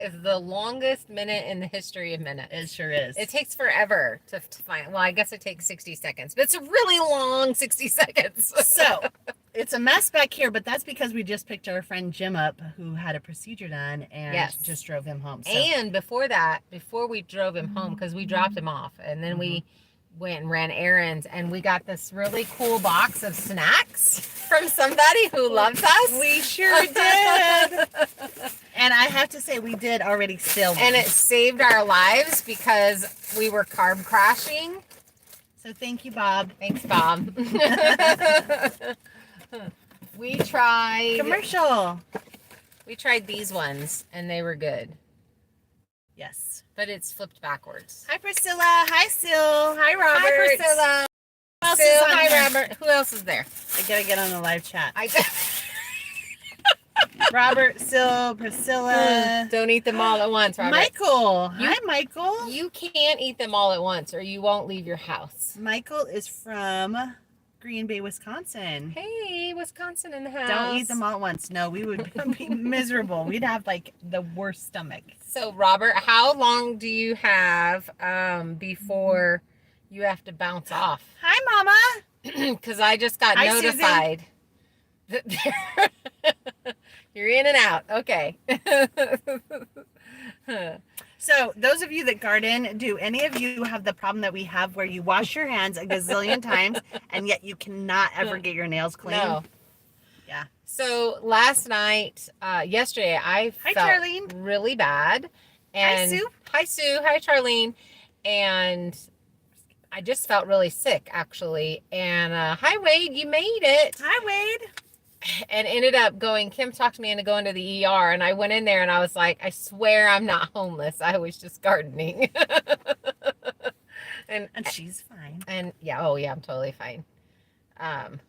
is the longest minute in the history of minutes. It sure is. It takes forever to find. Well, I guess it takes 60 seconds, but it's a really long 60 seconds. So it's a mess back here, but that's because we just picked our friend Jim up who had a procedure done and just drove him home. So. And before we drove him home, because we dropped him off and then we went and ran errands, and we got this really cool box of snacks from somebody who loves us. We sure did. And I have to say, we did already steal one. And it saved our lives because we were carb crashing. So thank you, Bob. Thanks, Bob. We tried commercial. We tried these ones and they were good. Yes. But it's flipped backwards. Hi, Priscilla. Hi, Sil. Hi, Robert. Hi, Priscilla. Who else Sil, is on hi, here? Robert. Who else is there? I gotta get on the live chat. Robert, Sil, Priscilla. Don't eat them all at once, Robert. Michael. Hi, Michael. You can't eat them all at once or you won't leave your house. Michael is from Green Bay, Wisconsin. Hey, Wisconsin in the house. Don't eat them all at once. No, we would be miserable. We'd have like the worst stomach. So, Robert, how long do you have before you have to bounce off? Hi, Mama. Because I just got notified. You're in and out. Okay. So those of you that garden, do any of you have the problem that we have where you wash your hands a gazillion times and yet you cannot ever get your nails clean? No. Yeah. So last night, yesterday, I felt Charlene. really bad. And hi, Sue. Hi, Sue. Hi, Charlene. And I just felt really sick, actually. And hi, Wade. You made it. Hi, Wade. And ended up Kim talked me into going to the ER, and I went in there and I was like, I swear I'm not homeless. I was just gardening. and she's fine. And yeah, oh yeah, I'm totally fine. And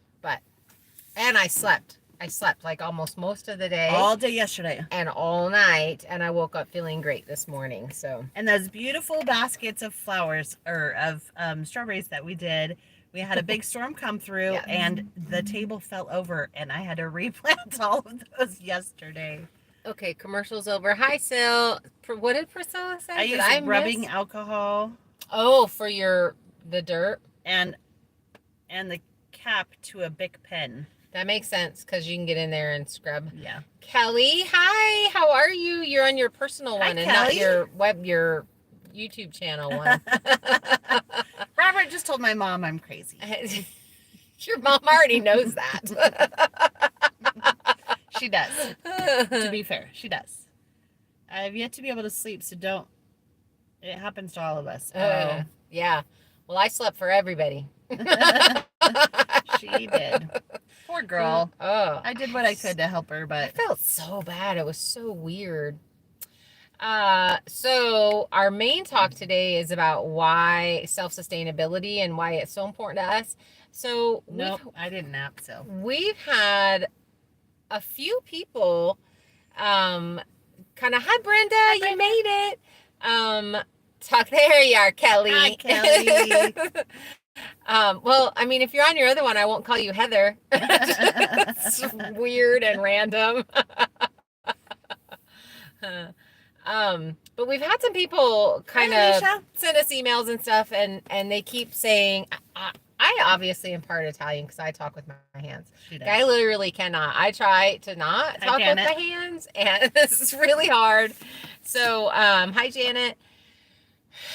I slept. I slept like almost most of the day. All day yesterday. And all night, and I woke up feeling great this morning. So. And those beautiful baskets of flowers or of strawberries that we did. We had a big storm come through and the table fell over and I had to replant all of those yesterday. Okay, commercial's over. Hi, Sil. What did Priscilla say? I used rubbing alcohol. Oh, for the dirt? And the cap to a Bic pen. That makes sense because you can get in there and scrub. Yeah. Kelly, hi. How are you? You're on your personal one and not your YouTube channel one. Robert just told my mom I'm crazy. Your mom already knows that. She does. To be fair, she does. I have yet to be able to sleep, so don't. It happens to all of us. Yeah. Well, I slept for everybody. She did. Poor girl. Oh. I did what I could to help her, but I felt so bad. It was so weird. So our main talk today is about why self-sustainability and why it's so important to us. So nope, I didn't nap. So we've had a few people, kind of, hi Brenda, you made it. Talk, there you are, Kelly. Hi, Kelly. Well, I mean, if you're on your other one, I won't call you Heather. It's weird and random. But we've had some people kind of send us emails and stuff, and they keep saying, I obviously am part Italian because I talk with my hands. I literally cannot. I try to not talk with my hands, and this is really hard. So, hi, Janet.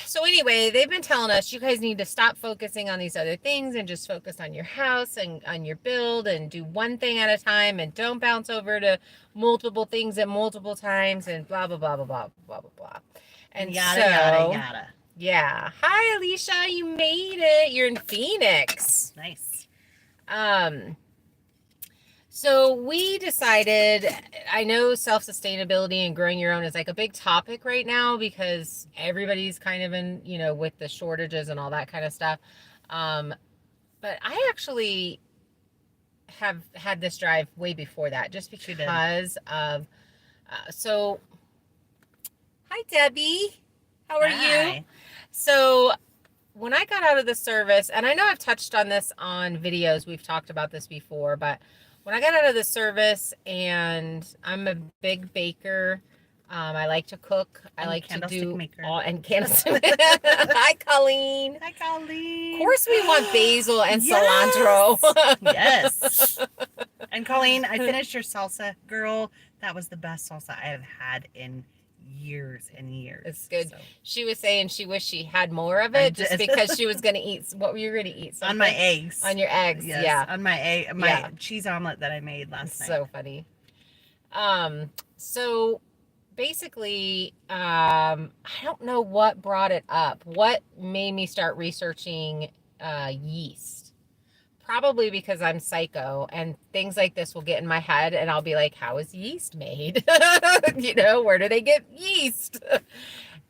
So anyway, they've been telling us you guys need to stop focusing on these other things and just focus on your house and on your build and do one thing at a time and don't bounce over to multiple things at multiple times and blah, blah, blah, blah, blah, blah, blah, blah. And yada, yada, yada. Yeah. Hi, Alicia. You made it. You're in Phoenix. Nice. So we decided, I know self-sustainability and growing your own is like a big topic right now because everybody's kind of in, with the shortages and all that kind of stuff. But I actually have had this drive way before that just because of, so hi, Debbie. How are you? So when I got out of the service, and I know I've touched on this on videos, we've talked about this before, but when I got out of the service and I'm a big baker, I like to cook. I And like to do maker. all and candlestick. Hi, Colleen. Hi, Colleen. Of course, we want basil and cilantro. Yes. And Colleen, I finished your salsa, girl. That was the best salsa I have had in years and years. It's good. So. She was saying she wished she had more of it just because she was going to eat. What were you going to eat? Something? On my eggs. On your eggs, yes, yeah. On my cheese omelet that I made last night. So funny. So basically, I don't know what brought it up. What made me start researching yeast? Probably because I'm psycho and things like this will get in my head and I'll be like, how is yeast made? Where do they get yeast?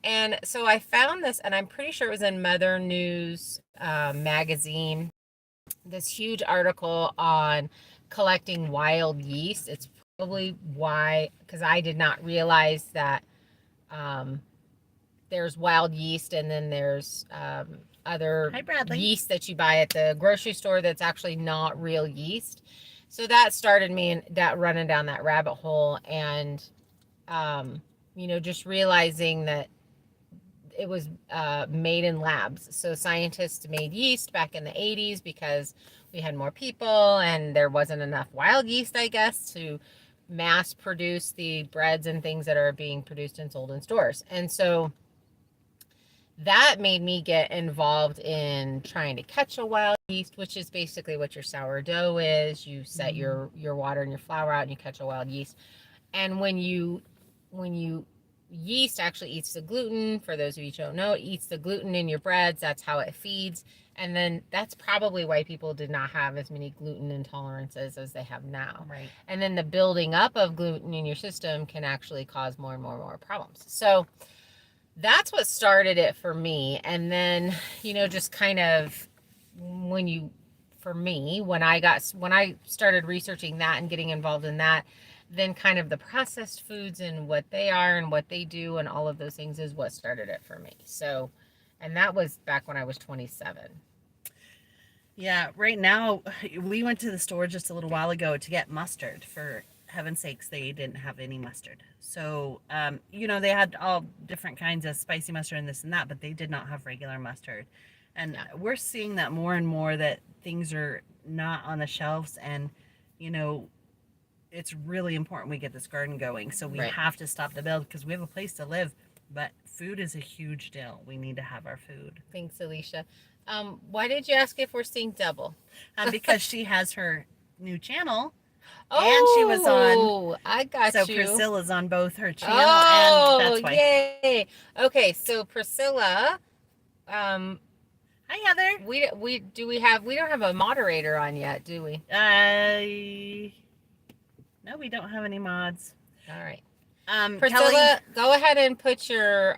And so I found this, and I'm pretty sure it was in Mother News magazine, this huge article on collecting wild yeast. It's probably why, because I did not realize that there's wild yeast and then there's other yeast that you buy at the grocery store that's actually not real yeast. So that started me in that running down that rabbit hole, and just realizing that it was made in labs. So scientists made yeast back in the 80s because we had more people and there wasn't enough wild yeast, I guess, to mass produce the breads and things that are being produced and sold in stores. And so that made me get involved in trying to catch a wild yeast, which is basically what your sourdough is. You set your water and your flour out and you catch a wild yeast. And when you yeast actually eats the gluten, for those of you who don't know, it eats the gluten in your breads. That's how it feeds. And then that's probably why people did not have as many gluten intolerances as they have now. Right. And then the building up of gluten in your system can actually cause more and more problems. So that's what started it for me. And then, just kind of when I started researching that and getting involved in that, then kind of the processed foods and what they are and what they do and all of those things is what started it for me. So, and that was back when I was 27. Yeah, right now, we went to the store just a little while ago to get mustard. For heaven's sakes, they didn't have any mustard. So, they had all different kinds of spicy mustard and this and that, but they did not have regular mustard. And we're seeing that more and more, that things are not on the shelves, and, it's really important we get this garden going. So we have to stop the build because we have a place to live, but food is a huge deal. We need to have our food. Thanks, Alicia. Why did you ask if we're seeing double? Because she has her new channel. And she was on. I got you. So Priscilla's on both her channel, and that's why. Yay! Okay, so Priscilla. Hi, Heather. We don't have a moderator on yet, do we? No, we don't have any mods. All right. Priscilla, Kelly, go ahead and put your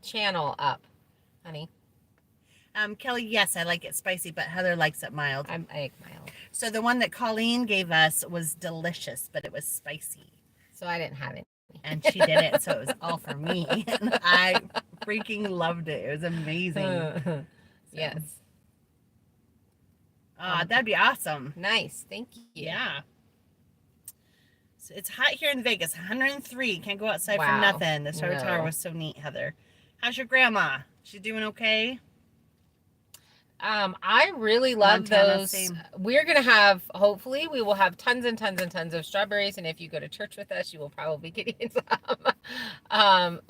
channel up, honey. Kelly, yes, I like it spicy, but Heather likes it mild. I like mild. So the one that Colleen gave us was delicious, but it was spicy. So I didn't have it. And she did it, so it was all for me. And I freaking loved it. It was amazing. Yes. That'd be awesome. Nice. Thank you. Yeah. So it's hot here in Vegas. 103. Can't go outside for nothing. The Starwood Tower was so neat, Heather. How's your grandma? She doing okay? I really love those. We're going to hopefully we will have tons and tons and tons of strawberries. And if you go to church with us, you will probably get some.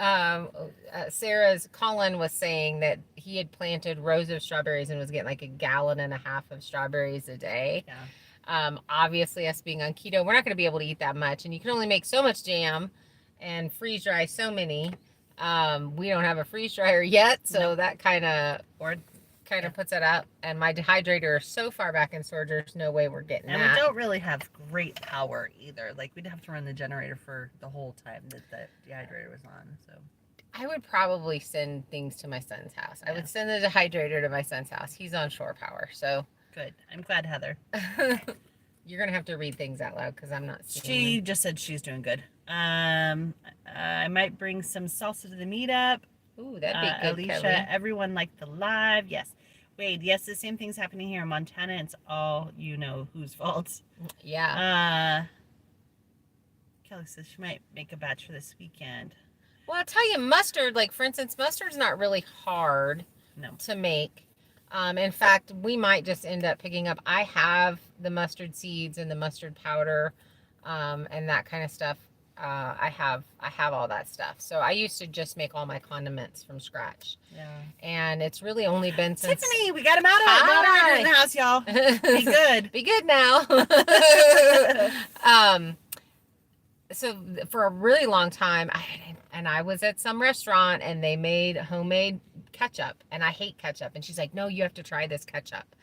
Colin was saying that he had planted rows of strawberries and was getting like 1.5 gallons of strawberries a day. Yeah. Obviously us being on keto, we're not going to be able to eat that much, and you can only make so much jam and freeze dry so many. We don't have a freeze dryer yet. So that kind of puts it up, and my dehydrator is so far back in storage, there's no way we're getting and that. And we don't really have great power either. Like, we'd have to run the generator for the whole time that the dehydrator was on. So I would probably send things to my son's house. I would send the dehydrator to my son's house. He's on shore power, so good. I'm glad, Heather. You're gonna have to read things out loud because I'm not seeing She them. just said she's doing good. I might bring some salsa to the meetup. Ooh, that'd be good, Alicia, Kelly. everyone liked the live. Yes. Wade, yes, the same thing's happening here in Montana. It's all you know whose fault. Yeah. Kelly says she might make a batch for this weekend. Well, I'll tell you, mustard, like for instance, mustard's not really hard to make. In fact, we might just end up picking up. I have the mustard seeds and the mustard powder, and that kind of stuff. I have all that stuff. So I used to just make all my condiments from scratch. Yeah. And it's really only been since Tiffany, we got him out of moderator in the house, y'all. Be good. Be good now. So for a really long time, I was at some restaurant and they made homemade ketchup, and I hate ketchup. And she's like, no, you have to try this ketchup.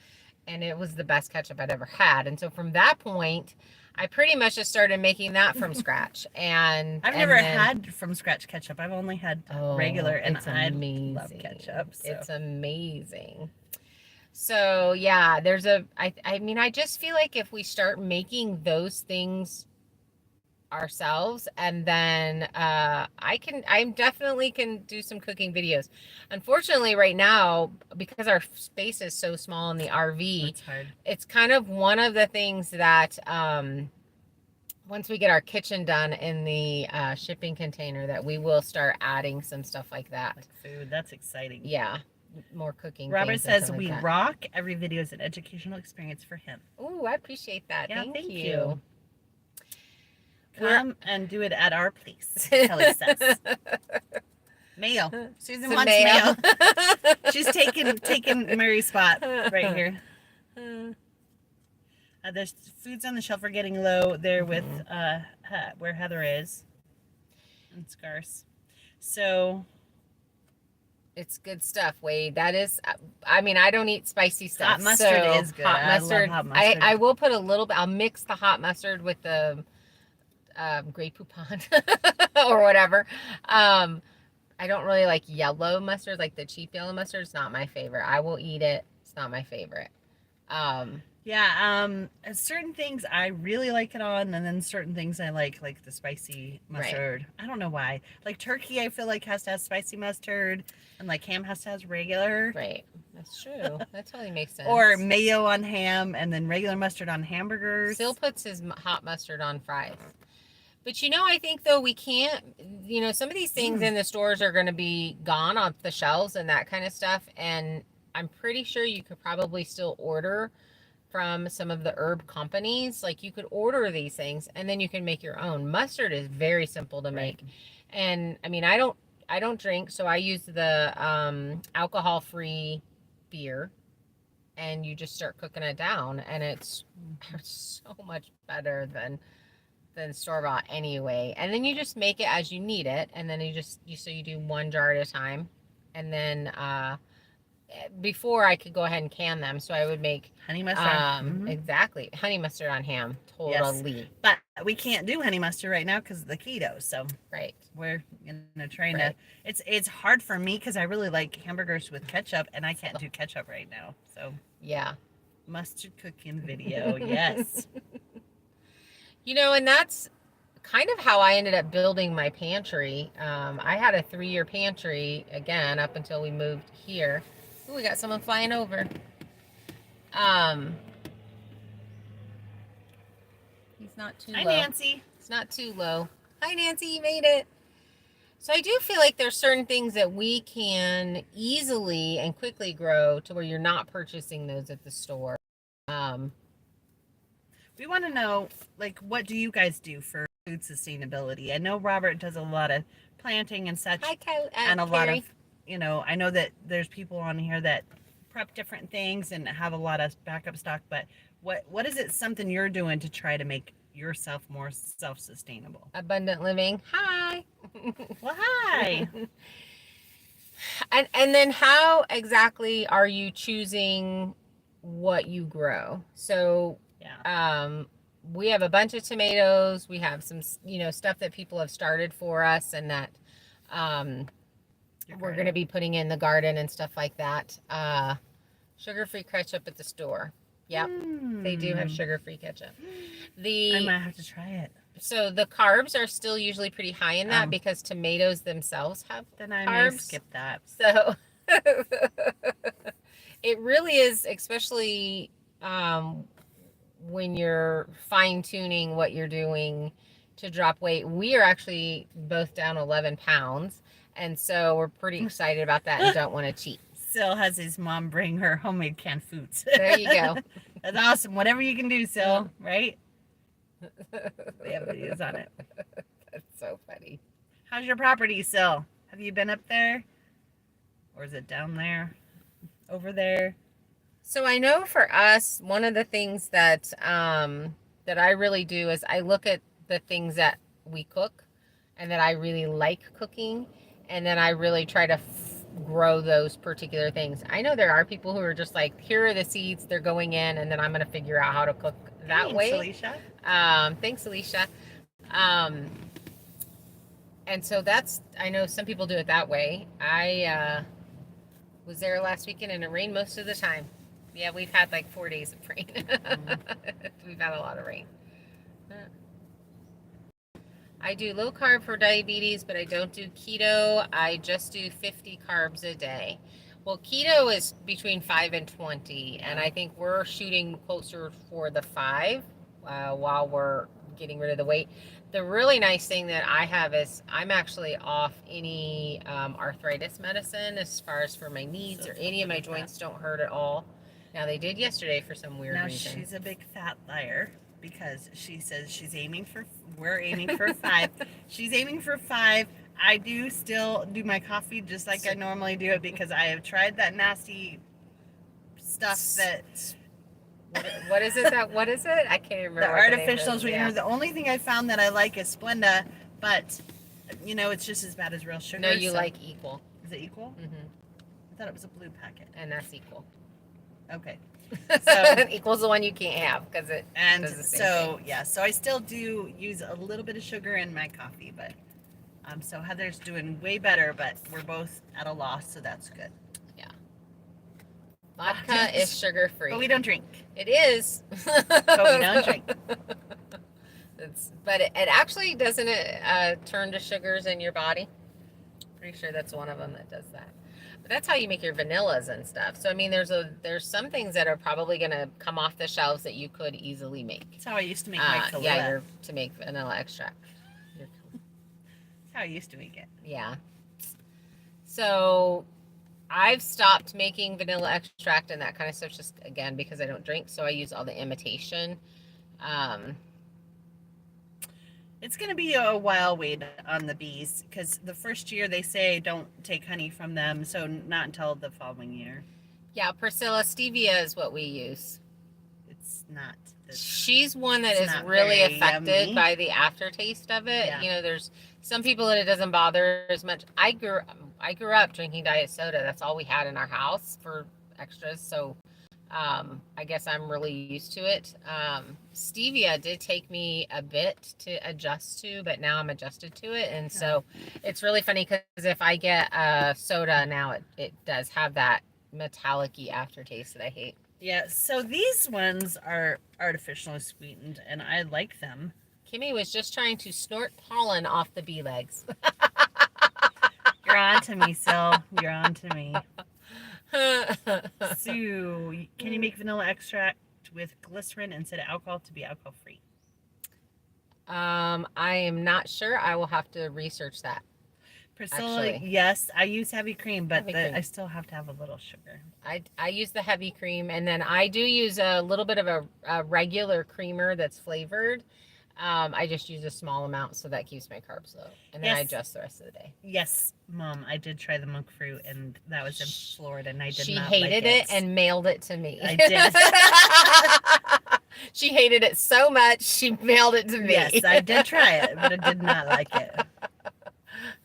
And it was the best ketchup I'd ever had. And so from that point, I pretty much just started making that from scratch. And I've never had from scratch ketchup. I've only had regular, and I love ketchup. So. It's amazing. So yeah, I mean, I just feel like if we start making those things ourselves, and then I definitely can do some cooking videos. Unfortunately right now, because our space is so small in the RV, it's kind of one of the things that once we get our kitchen done in the shipping container, that we will start adding some stuff like that. Like food. That's exciting. Yeah, more cooking. Robert says we rock. Every video is an educational experience for him. Oh, I appreciate that. Yeah, thank you. Come and do it at our place, Kelly says. Mayo. Susan wants mayo. She's taking Mary's spot right here. There's foods on the shelf are getting low there with where Heather is. And scarce. So it's good stuff, Wade. That is, I mean, I don't eat spicy stuff. Hot mustard is good. Hot mustard. I love hot mustard. I will put a little bit. I'll mix the hot mustard with the Grey Poupon or whatever. I don't really like yellow mustard, like the cheap yellow mustard. It's not my favorite. I will eat it. It's not my favorite. Certain things I really like it on, and then certain things I like the spicy mustard. Right. I don't know why. Like turkey, I feel like has to have spicy mustard, and like ham has to have regular. Right. That's true. That totally makes sense. Or mayo on ham, and then regular mustard on hamburgers. Still puts his hot mustard on fries. But I think though we can't, some of these things in the stores are going to be gone off the shelves and that kind of stuff. And I'm pretty sure you could probably still order from some of the herb companies. Like you could order these things and then you can make your own. Mustard is very simple to make. And I mean, I don't drink, so I use the alcohol-free beer, and you just start cooking it down, and it's so much better than store-bought anyway. And then you just make it as you need it, and then you do one jar at a time. And then before I could go ahead and can them, so I would make honey mustard. Exactly, honey mustard on ham. Totally. Yes. But we can't do honey mustard right now because of the keto. So we're trying to. It's hard for me because I really like hamburgers with ketchup, and I can't do ketchup right now. So yeah, mustard cooking video. Yes. And that's kind of how I ended up building my pantry. I had a 3-year pantry, again, up until we moved here. Ooh, we got someone flying over. He's not too low. Hi, Nancy. It's not too low. Hi, Nancy, you made it. So I do feel like there's certain things that we can easily and quickly grow to where you're not purchasing those at the store. We want to know, what do you guys do for food sustainability? I know Robert does a lot of planting and such. And a lot of, I know that there's people on here that prep different things and have a lot of backup stock, but what is it something you're doing to try to make yourself more self-sustainable? Abundant living. Hi. Well, hi. And then how exactly are you choosing what you grow? So we have a bunch of tomatoes. We have some, stuff that people have started for us, and that we're going to be putting in the garden and stuff like that. Sugar-free ketchup at the store. Yep, they do have sugar-free ketchup. I might have to try it. So the carbs are still usually pretty high in that because tomatoes themselves have then I carbs. May skip that. So it really is, especially when you're fine-tuning what you're doing, to drop weight. We are actually both down 11 pounds. And so we're pretty excited about that and don't want to cheat. Sil has his mom bring her homemade canned foods. There you go. That's awesome. Whatever you can do, Sil, right? We have videos on it. That's so funny. How's your property, Sil? Have you been up there? Or is it down there? Over there? So I know for us, one of the things that that I really do is I look at the things that we cook and that I really like cooking, and then I really try to grow those particular things. I know there are people who are just like, here are the seeds, they're going in, and then I'm going to figure out how to cook that way. Alicia. Thanks, Alicia. And so that's, I know some people do it that way. I was there last weekend and it rained most of the time. Yeah, we've had like 4 days of rain. We've had a lot of rain. I do low carb for diabetes, but I don't do keto. I just do 50 carbs a day. Well, keto is between 5 and 20, and I think we're shooting closer for the 5 while we're getting rid of the weight. The really nice thing that I have is I'm actually off any arthritis medicine as far as for my knees, or any of my joints don't hurt at all. Now, they did yesterday for some weird reason. Now, she's a big fat liar because she says we're aiming for 5. She's aiming for 5. I do still do my coffee just like I normally do it because I have tried that nasty stuff that... What is it? I can't remember. The artificial sweetener. Yeah. The only thing I found that I like is Splenda, but, it's just as bad as real sugar. No, you like Equal. Is it Equal? Mm-hmm. I thought it was a blue packet. And that's Equal. Okay. So Equal's the one you can't have because it does the same thing. Yeah, so I still do use a little bit of sugar in my coffee, but so Heather's doing way better, but we're both at a loss, so that's good. Yeah. Vodka is sugar free. But we don't drink. It is. But we don't drink. But it actually doesn't turn to sugars in your body. Pretty sure that's one of them that does that. But that's how you make your vanillas and stuff. So I mean, there's some things that are probably going to come off the shelves that you could easily make. That's how I used to make my Kahlua. Yeah, to make vanilla extract. That's how I used to make it. Yeah. So I've stopped making vanilla extract and that kind of stuff just, again, because I don't drink. So I use all the imitation. It's going to be a while wait on the bees because the first year they say don't take honey from them. So not until the following year. Yeah, Priscilla, stevia is what we use. It's not. She's one that is really affected by the aftertaste of it. Yeah. There's some people that it doesn't bother as much. I grew up drinking diet soda. That's all we had in our house for extras. So I guess I'm really used to it. Stevia did take me a bit to adjust to, but now I'm adjusted to it. And so it's really funny because if I get a soda now, it does have that metallic-y aftertaste that I hate. Yeah, so these ones are artificially sweetened, and I like them. Kimmy was just trying to snort pollen off the bee legs. You're on to me, Sil. You're on to me. Sue, can you make vanilla extract with glycerin instead of alcohol to be alcohol-free? I am not sure. I will have to research that. Priscilla, actually, yes, I use heavy cream, but I still have to have a little sugar. I use the heavy cream, and then I do use a little bit of a regular creamer that's flavored. I just use a small amount, so that keeps my carbs low, and then I adjust the rest of the day. Yes, Mom, I did try the monk fruit, and that was in Florida, and I did not like it. She hated it and mailed it to me. I did. She hated it so much, she mailed it to me. Yes, I did try it, but I did not like it.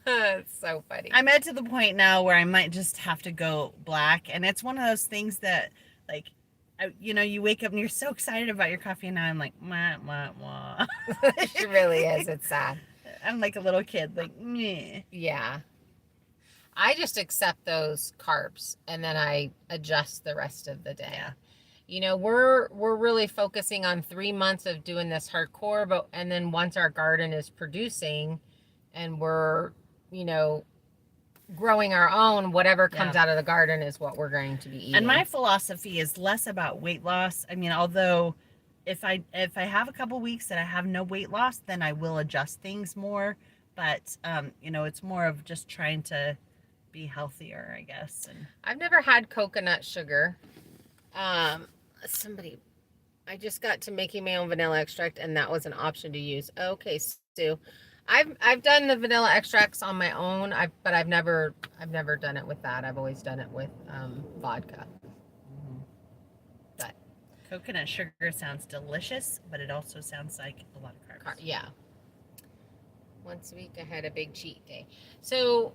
It's so funny. I'm at to the point now where I might just have to go black, and it's one of those things that, like, you wake up and you're so excited about your coffee, and now I'm like, wah, wah, wah. It really is. It's sad. I'm like a little kid, like, meh. Yeah. I just accept those carbs, and then I adjust the rest of the day. Yeah. We're really focusing on 3 months of doing this hardcore, and then once our garden is producing and we're, growing our own, whatever comes out of the garden is what we're going to be eating. And my philosophy is less about weight loss. I mean, although if I have a couple weeks that I have no weight loss, then I will adjust things more. But it's more of just trying to be healthier, I guess. And I've never had coconut sugar. Somebody, I just got to making my own vanilla extract, and that was an option to use. Okay, Sue, I've done the vanilla extracts on my own. But I've never done it with that. I've always done it with vodka. But coconut sugar sounds delicious, but it also sounds like a lot of carbs. Yeah. Once a week, I had a big cheat day. So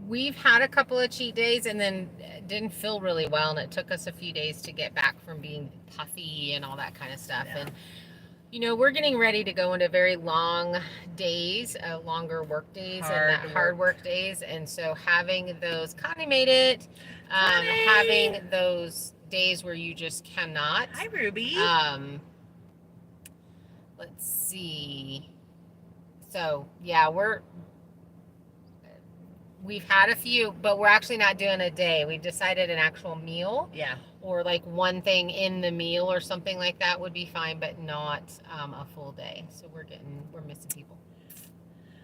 we've had a couple of cheat days and then didn't feel really well, and it took us a few days to get back from being puffy and all that kind of stuff. Yeah. And we're getting ready to go into very long days, longer work days, hard work days. And so having those condiments, having those days where you just cannot. Hi, Ruby. Let's see. So yeah, we've had a few, but we're actually not doing a day. We've decided an actual meal. Yeah. Or like one thing in the meal or something like that would be fine, but not a full day. So we're missing people.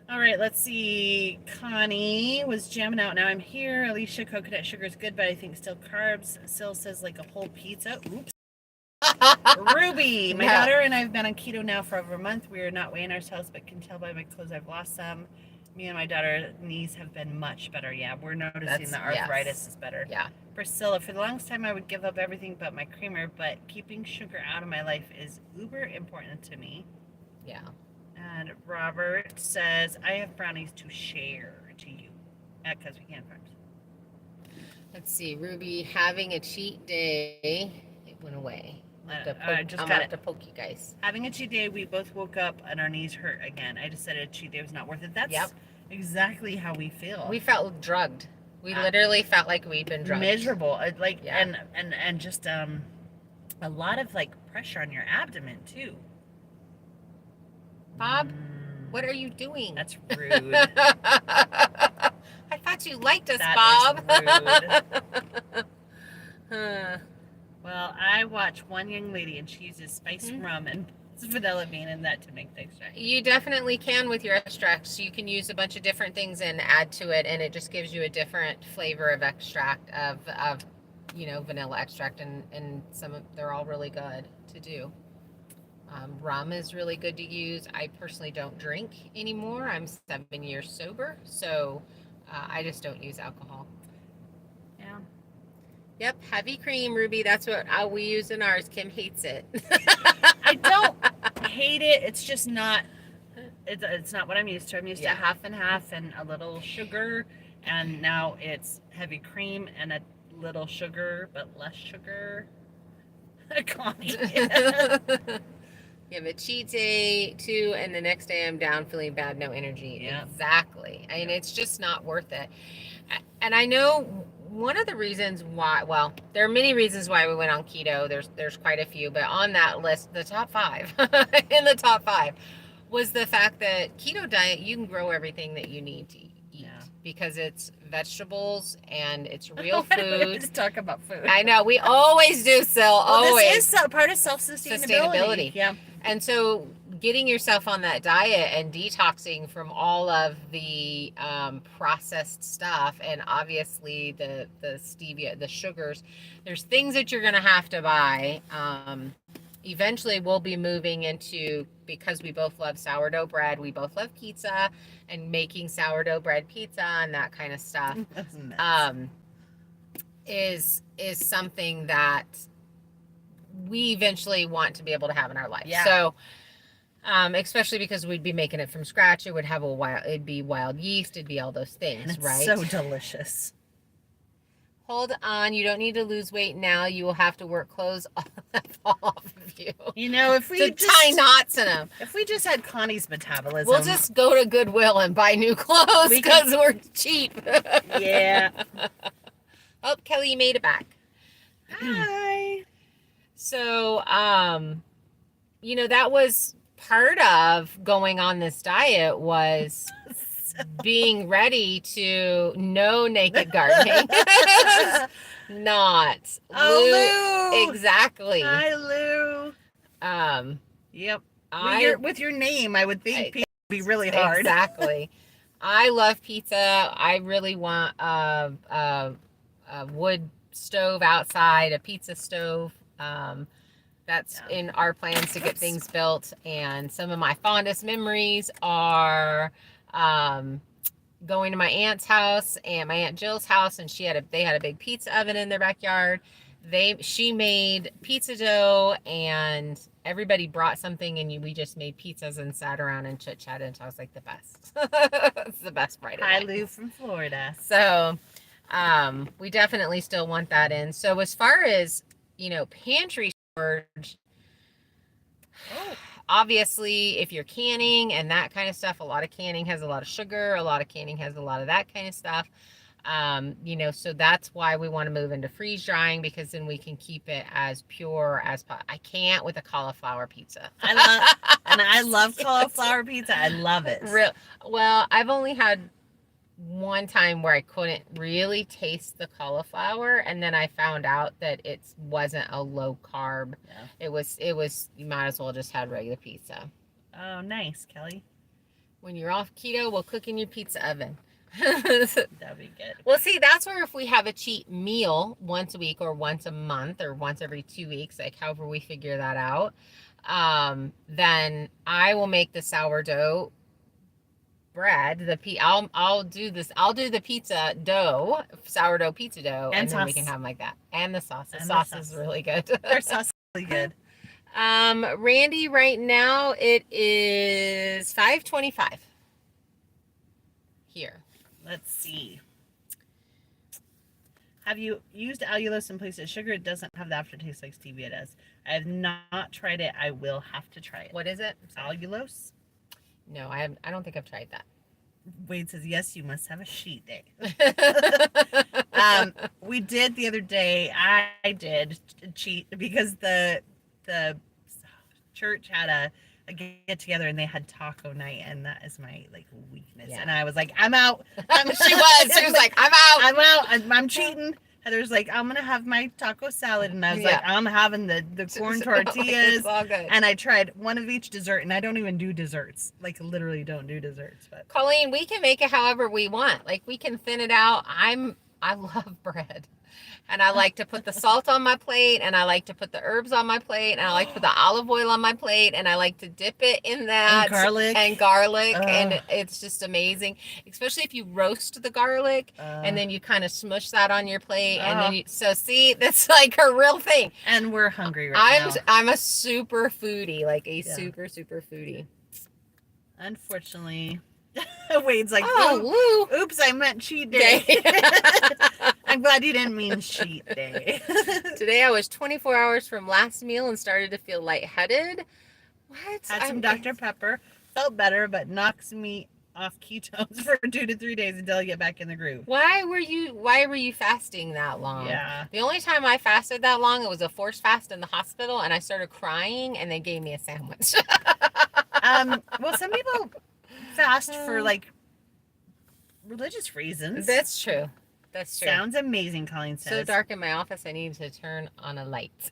All right, let's see. Connie was jamming out. Now I'm here. Alicia, coconut sugar is good, but I think still carbs. Sil says like a whole pizza. Oops. Ruby, my daughter and I have been on keto now for over a month. We are not weighing ourselves, but can tell by my clothes I've lost some. Me and my daughter's knees have been much better. Yeah, we're noticing the arthritis is better. Yeah. Priscilla, for the longest time I would give up everything but my creamer, but keeping sugar out of my life is uber important to me. Yeah. And Robert says, I have brownies to share to you because we can't find. Let's see, Ruby, having a cheat day, it went away. I'm to poke you guys. Having a cheat day, we both woke up and our knees hurt again. I decided a cheat day was not worth it. That's exactly how we feel. We felt drugged. We literally felt like we'd been drugged. Miserable. And just a lot of like pressure on your abdomen too. Bob, what are you doing? That's rude. I thought you liked us, Bob. Rude. Well, I watch one young lady and she uses spiced rum and vanilla bean in that to make the extract. You definitely can with your extracts. You can use a bunch of different things and add to it, and it just gives you a different flavor of extract of vanilla extract, and they're all really good to do. Rum is really good to use. I personally don't drink anymore. I'm 7 years sober, so I just don't use alcohol. Yeah. Yep, heavy cream, Ruby. That's what we use in ours. Kim hates it. I don't hate it. It's just not. It's not what I'm used to. I'm used to half and half and a little sugar, and now it's heavy cream and a little sugar but less sugar. Connie. You have a cheat day too, and the next day I'm down, feeling bad, no energy. Yeah. Exactly. I mean, it's just not worth it. And I know one of the reasons why, well, there are many reasons why we went on keto. There's quite a few, but on that list, the top 5, in the top 5, was the fact that keto diet, you can grow everything that you need to eat. Because it's vegetables and it's real food. Just talk about food. I know, we always do, Sil. Always. This is part of self-sustainability. Yeah. And so getting yourself on that diet and detoxing from all of the processed stuff, and obviously the stevia, the sugars, there's things that you're going to have to buy. Eventually we'll be moving into, because we both love sourdough bread, we both love pizza and making sourdough bread pizza and that kind of stuff. Is something that we eventually want to be able to have in our life. Yeah. So especially because we'd be making it from scratch, it'd be wild yeast, it'd be all those things, and it's right? So delicious. Hold on, you don't need to lose weight now. You will have to work clothes fall off of you. If we just tie knots in them. If we just had Connie's metabolism, we'll just go to Goodwill and buy new clothes because we're cheap. Yeah. Oh, Kelly, you made it back. Hi. So, that was part of going on this diet was being ready to no naked gardening. Not. Oh, Lou. Exactly. Hi, Lou. Yep. With your name, I would think pizza would be really hard. Exactly. I love pizza. I really want a wood stove outside, a pizza stove. That's in our plans to get things built. And some of my fondest memories are going to my aunt's house and my Aunt Jill's house, and they had a big pizza oven in their backyard. She made pizza dough, and everybody brought something, and we just made pizzas and sat around and chit chatted. And I was like, the best. It's the best Friday night. Hi, Lou from Florida. So, we definitely still want that in. So as far as pantry storage. Obviously, if you're canning and that kind of stuff, a lot of canning has a lot of sugar, a lot of canning has a lot of that kind of stuff. So that's why we want to move into freeze drying, because then we can keep it as pure as I can't with a cauliflower pizza. I love cauliflower pizza. I love it. Well, I've only had one time where I couldn't really taste the cauliflower, and then I found out that it wasn't a low carb. Yeah. It was you might as well just had regular pizza. Oh, nice, Kelly. When you're off keto, we'll cook in your pizza oven. That'd be good. Well, see, that's where if we have a cheat meal once a week or once a month or once every 2 weeks, like however we figure that out, then I will make the sourdough bread. I'll do the pizza dough, sourdough pizza dough, and then we can have them like that. And the sauce. The sauce is really good. Their sauce is really good. Randy, right now it is 5:25 here. Let's see. Have you used allulose in place of sugar? It doesn't have the aftertaste like stevia does. I have not tried it. I will have to try it. What is it? Allulose? No, I don't think I've tried that. Wade says, yes, you must have a cheat day. We did the other day. I did cheat because the church had a get together and they had taco night, and that is my weakness. Yeah. And I was like, I'm out. She was like, I'm out. I'm cheating. Heather's like, I'm gonna have my taco salad, and I was like, I'm having the corn tortillas. It's all good. And I tried one of each dessert, and I don't even do desserts. Literally don't do desserts. But Colleen, we can make it however we want. We can thin it out. I love bread. And I like to put the salt on my plate, and I like to put the herbs on my plate, and I like to put the olive oil on my plate, and I like to dip it in that. And garlic. And it's just amazing. Especially if you roast the garlic, and then you kind of smush that on your plate. And then see, that's like a real thing. And we're hungry now. I'm a super foodie, super, super foodie. Unfortunately, Wade's like, oops, I meant cheat day. I'm glad you didn't mean cheat day. Today I was 24 hours from last meal and started to feel lightheaded. What? Had some Dr. Pepper. Felt better, but knocks me off ketones for 2 to 3 days until I get back in the groove. Why were you fasting that long? Yeah. The only time I fasted that long, it was a forced fast in the hospital, and I started crying, and they gave me a sandwich. Well, some people fast for religious reasons. That's true. Sounds amazing, Colleen says. So dark in my office, I need to turn on a light.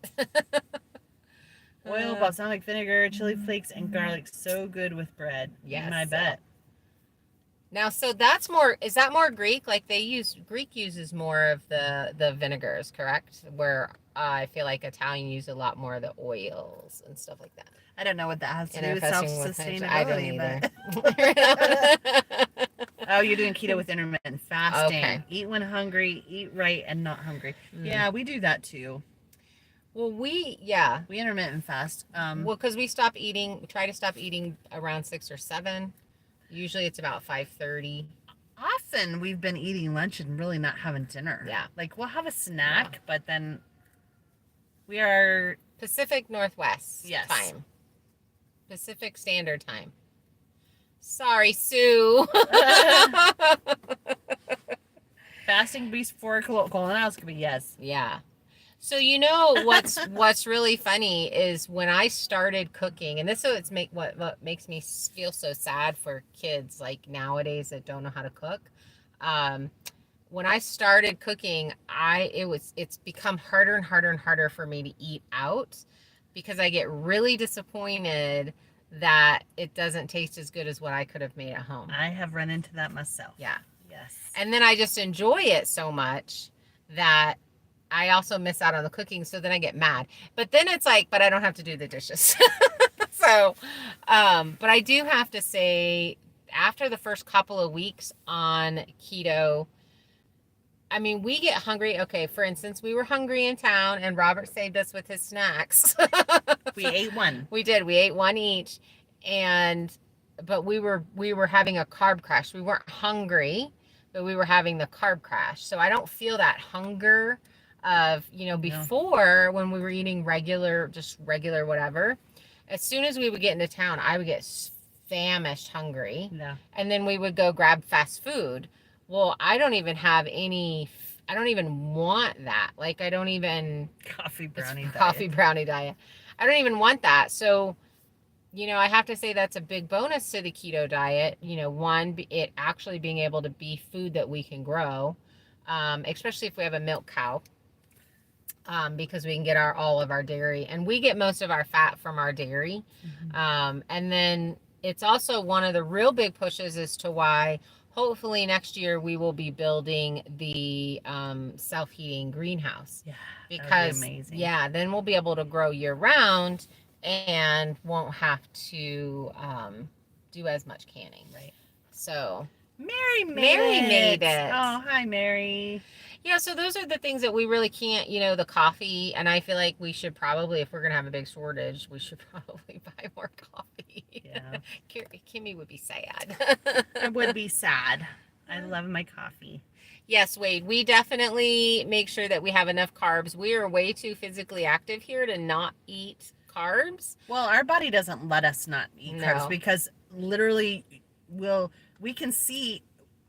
Oil, balsamic vinegar, chili flakes, and garlic. So good with bread. Yes. I bet. Now, so is that more Greek? Greek uses more of the vinegars, correct? Where I feel like Italian use a lot more of the oils and stuff like that. I don't know what that has to do with self-sustainability. I don't either. Oh, you're doing keto with intermittent fasting. Okay. Eat when hungry, eat right, and not hungry. Yeah, we do that too. Well, we intermittent fast. Because we try to stop eating around 6 or 7. Usually it's about 5:30. Often we've been eating lunch and really not having dinner. Yeah. We'll have a snack, but then we are Pacific Northwest time. Pacific Standard Time. Sorry, Sue. Fasting before colonoscopy, yes. Yeah. So what's really funny is when I started cooking, and what makes me feel so sad for kids nowadays that don't know how to cook. When I started cooking, it's become harder and harder and harder for me to eat out. because I get really disappointed that it doesn't taste as good as what I could have made at home. I have run into that myself. Yeah. Yes. And then I just enjoy it so much that I also miss out on the cooking. So then I get mad. But then it's like, but I don't have to do the dishes. So, but I do have to say, after the first couple of weeks on keto, I mean, we get hungry. Okay, for instance, we were hungry in town and Robert saved us with his snacks. We ate one. We did. We ate one each. But we were having a carb crash. We weren't hungry, but we were having the carb crash. So I don't feel that hunger of, before when we were eating just regular whatever. As soon as we would get into town, I would get famished hungry. Yeah. And then we would go grab fast food. Well, I don't even want that. Like, I don't even... Coffee brownie diet. I don't even want that. So, I have to say that's a big bonus to the keto diet. One, it actually being able to be food that we can grow, especially if we have a milk cow, because we can get all of our dairy. And we get most of our fat from our dairy. Mm-hmm. And then it's also one of the real big pushes as to why hopefully next year we will be building the self-heating greenhouse. Yeah, because that would be amazing. Yeah, then we'll be able to grow year round and won't have to do as much canning. Right. So Mary made it. Oh, hi, Mary. Yeah, so those are the things that we really can't, the coffee, and I feel like we should probably, if we're going to have a big shortage, we should probably buy more coffee. Yeah. Kimmy would be sad. I would be sad. I love my coffee. Yes, Wade, we definitely make sure that we have enough carbs. We are way too physically active here to not eat carbs. Well, our body doesn't let us not eat carbs because literally we can see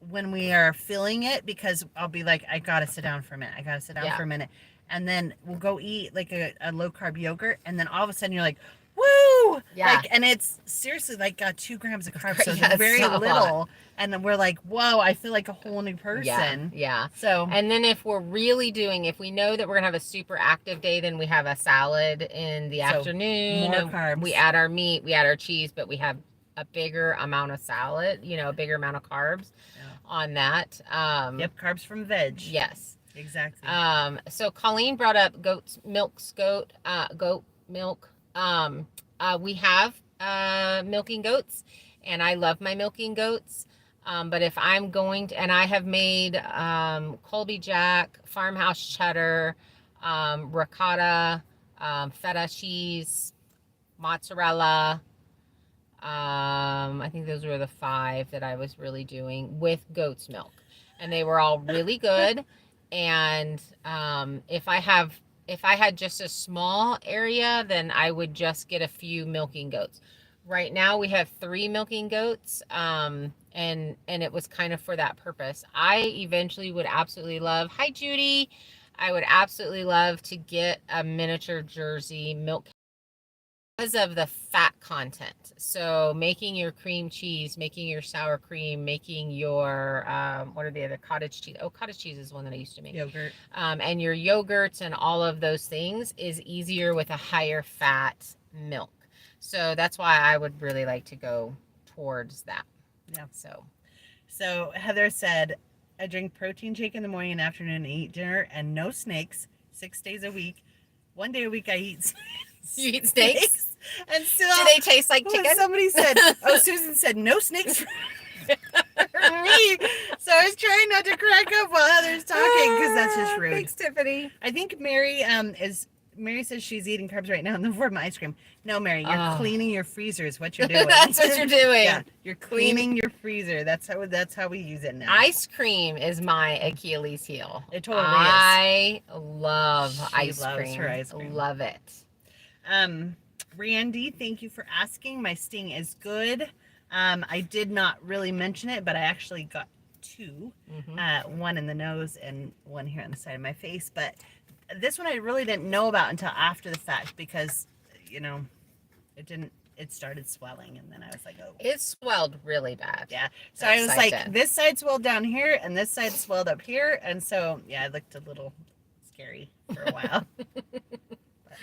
when we are feeling it, because I'll be like, I gotta sit down for a minute. And then we'll go eat like a low carb yogurt, and then all of a sudden you're like, woo! Yeah. And it's seriously like got 2 grams of carbs, so it's very little. And then we're like, whoa, I feel like a whole new person. Yeah. So, and then if we know that we're gonna have a super active day, then we have a salad in the afternoon. More carbs. We add our meat, we add our cheese, but we have a bigger amount of salad, a bigger amount of carbs on that. Carbs from veg. Yes. Exactly. So Colleen brought up goat milk. We have milking goats, and I love my milking goats. But if I'm going to, and I have made Colby Jack, farmhouse cheddar, ricotta, feta cheese, mozzarella. I think those were the 5 that I was really doing with goat's milk, and they were all really good. And if I had just a small area, then I would just get a few milking goats. Right now we have 3 milking goats, and it was kind of for that purpose. I eventually would absolutely love, hi Judy, I would absolutely love to get a miniature Jersey milk because of the fat content. So making your cream cheese, making your sour cream, making your what are the other, cottage cheese? Oh, cottage cheese is one that I used to make. Yogurt. And your yogurts and all of those things is easier with a higher fat milk. So that's why I would really like to go towards that. Yeah. So Heather said, I drink protein shake in the morning and afternoon and eat dinner and no snakes 6 days a week. 1 day a week I eat snakes. You eat snakes? And still, do they taste like chicken? Somebody said, Susan said, no snakes for me. So I was trying not to crack up while Heather's talking, because that's just rude. Thanks, Tiffany. I think Mary says she's eating carbs right now in the form of ice cream. No, Mary, you're cleaning your freezer is what you're doing. That's what you're doing. Yeah, you're cleaning your freezer. That's how we use it now. Ice cream is my Achilles heel. It totally is. I love ice cream. Her ice cream. Love it. Randy, thank you for asking. My sting is good. I did not really mention it, but I actually got 2. Mm-hmm. One in the nose and one here on the side of my face. But this one I really didn't know about until after the fact, because it started swelling, and then I was like, oh. It swelled really bad. Yeah. So I was like, this side swelled down here and this side swelled up here, and so yeah, it looked a little scary for a while.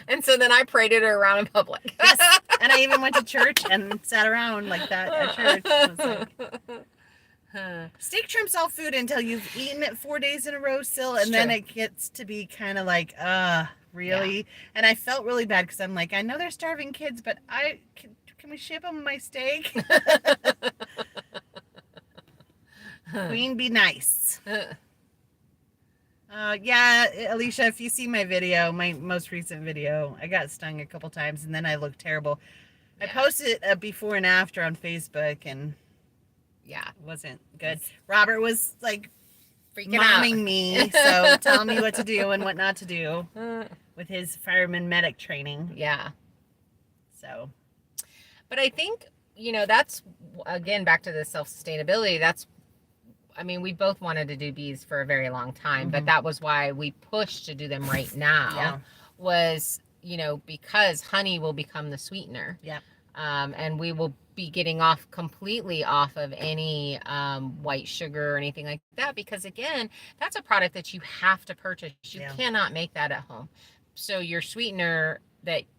And so then I paraded her around in public. Yes. And I even went to church and sat around like that at church. It was like, steak trumps all food until you've eaten it 4 days in a row still, and then it gets to be kind of like, really? Yeah. And I felt really bad because I'm like, I know they're starving kids, but can we ship them my steak? Queen, be nice. Yeah, Alicia, if you see my video, my most recent video, I got stung a couple times and then I looked terrible. Yeah. I posted a before and after on Facebook and yeah, it wasn't good. Robert was like freaking momming me, so telling me what to do and what not to do with his fireman medic training. Yeah. So. But I think, that's, again, back to the self-sustainability, we both wanted to do bees for a very long time, but that was why we pushed to do them right now, was, because honey will become the sweetener. Yeah. And we will be getting completely off of any white sugar or anything like that, because again, that's a product that you have to purchase. You cannot make that at home. So your sweetener,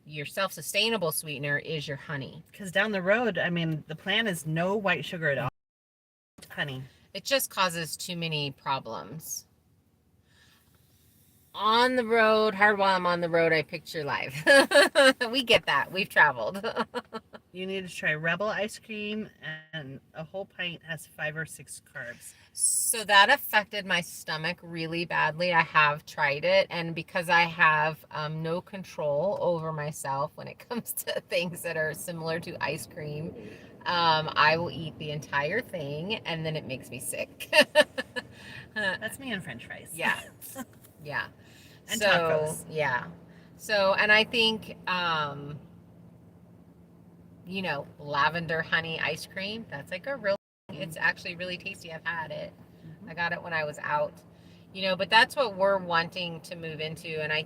your self-sustainable sweetener, is your honey. Because down the road, the plan is no white sugar at all. Honey. It just causes too many problems. On the road, hard while I'm on the road, I picture life. We get that. We've traveled. You need to try Rebel ice cream, and a whole pint has 5 or 6 carbs. So that affected my stomach really badly. I have tried it, and because I have no control over myself when it comes to things that are similar to ice cream, I will eat the entire thing, and then it makes me sick. That's me and French fries. Yeah. Yeah. And tacos. Yeah. So, and I think, lavender honey ice cream, that's like it's actually really tasty. I've had it. I got it when I was out, but that's what we're wanting to move into. And I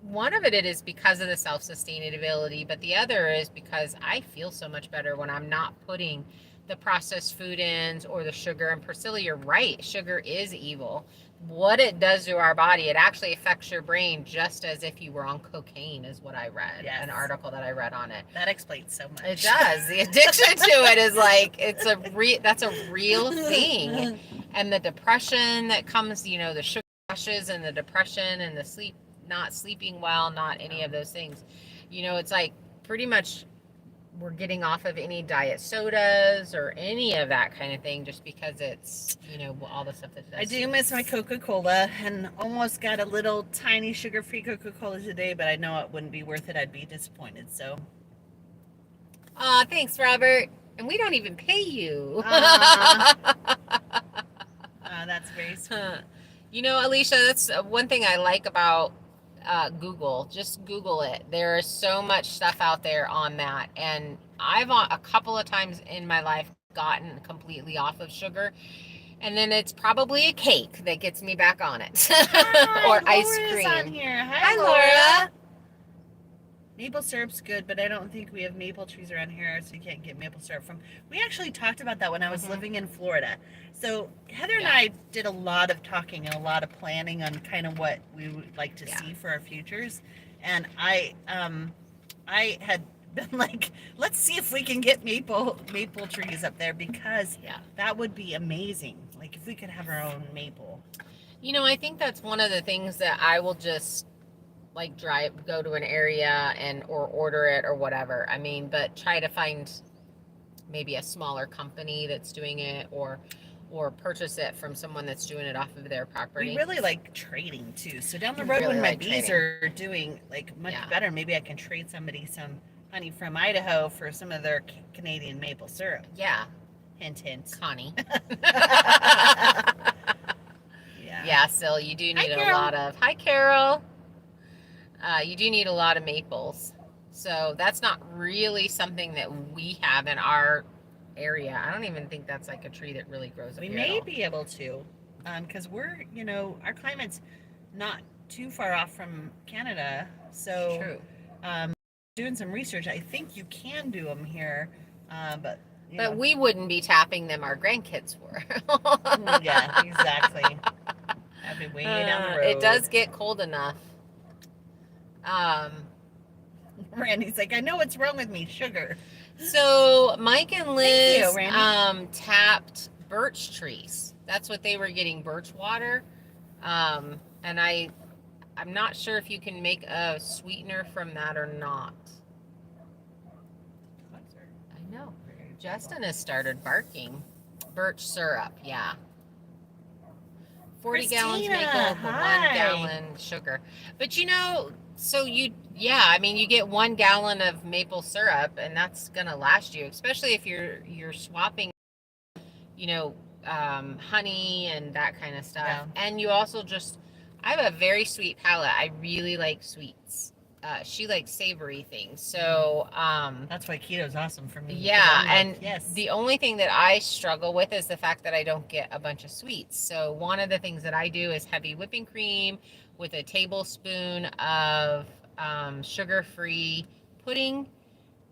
one of it is because of the self-sustainability, but the other is because I feel so much better when I'm not putting the processed food ins or the sugar. And Priscilla, you're right. Sugar is evil. What it does to our body, it actually affects your brain just as if you were on cocaine, is what I read. Yes. An article that I read on it. That explains so much. It does. The addiction to it is like, that's a real thing. And the depression that comes, the sugar rushes and the depression and the not sleeping well, not any of those things. It's like pretty much we're getting off of any diet sodas or any of that kind of thing just because it's, all the stuff that I do miss my Coca-Cola, and almost got a little tiny sugar-free Coca-Cola today, but I know it wouldn't be worth it. I'd be disappointed, so. Aw, thanks, Robert. And we don't even pay you. That's very sweet. Alicia, that's one thing I like about Google. Just Google it. There is so much stuff out there on that, and I've a couple of times in my life gotten completely off of sugar, and then it's probably a cake that gets me back on it. Hi, or ice cream. On here. Hi, Laura. Maple syrup's good, but I don't think we have maple trees around here, so you can't get maple syrup from. We actually talked about that when I was living in Florida. So Heather and I did a lot of talking and a lot of planning on kind of what we would like to see for our futures. And I had been like, let's see if we can get maple trees up there, because that would be amazing. Like if we could have our own maple. I think that's one of the things that I will just go to an area or order it or whatever. But try to find maybe a smaller company that's doing it, or purchase it from someone that's doing it off of their property. We really like trading too. So down the road, really, when my bees are doing much better, maybe I can trade somebody some honey from Idaho for some of their Canadian maple syrup. Yeah. Hint, hint. Connie. Yeah, so you do need a lot of... Hi, Carol. You do need a lot of maples. So that's not really something that we have in our area. I don't even think that's like a tree that really grows up here. We may be able to, because we're, our climate's not too far off from Canada. So, true. Doing some research, I think you can do them here, but we wouldn't be tapping them. Our grandkids were. Yeah, exactly. That'd be way down the road. It does get cold enough. Randy's like, I know what's wrong with me, sugar. So Mike and Liz Thank you, Randy. Tapped birch trees. That's what they were getting, birch water. And I'm not sure if you can make a sweetener from that or not. I know. Justin has started barking. Birch syrup, yeah. 40 gallons maple, 1 gallon sugar. But so you get 1 gallon of maple syrup, and that's gonna last you, especially if you're swapping, honey and that kind of stuff. Yeah. And you also I have a very sweet palate. I really like sweets. She likes savory things, so that's why keto is awesome for me. Yeah, and yes. The only thing that I struggle with is the fact that I don't get a bunch of sweets. So one of the things that I do is heavy whipping cream with a tablespoon of sugar-free pudding,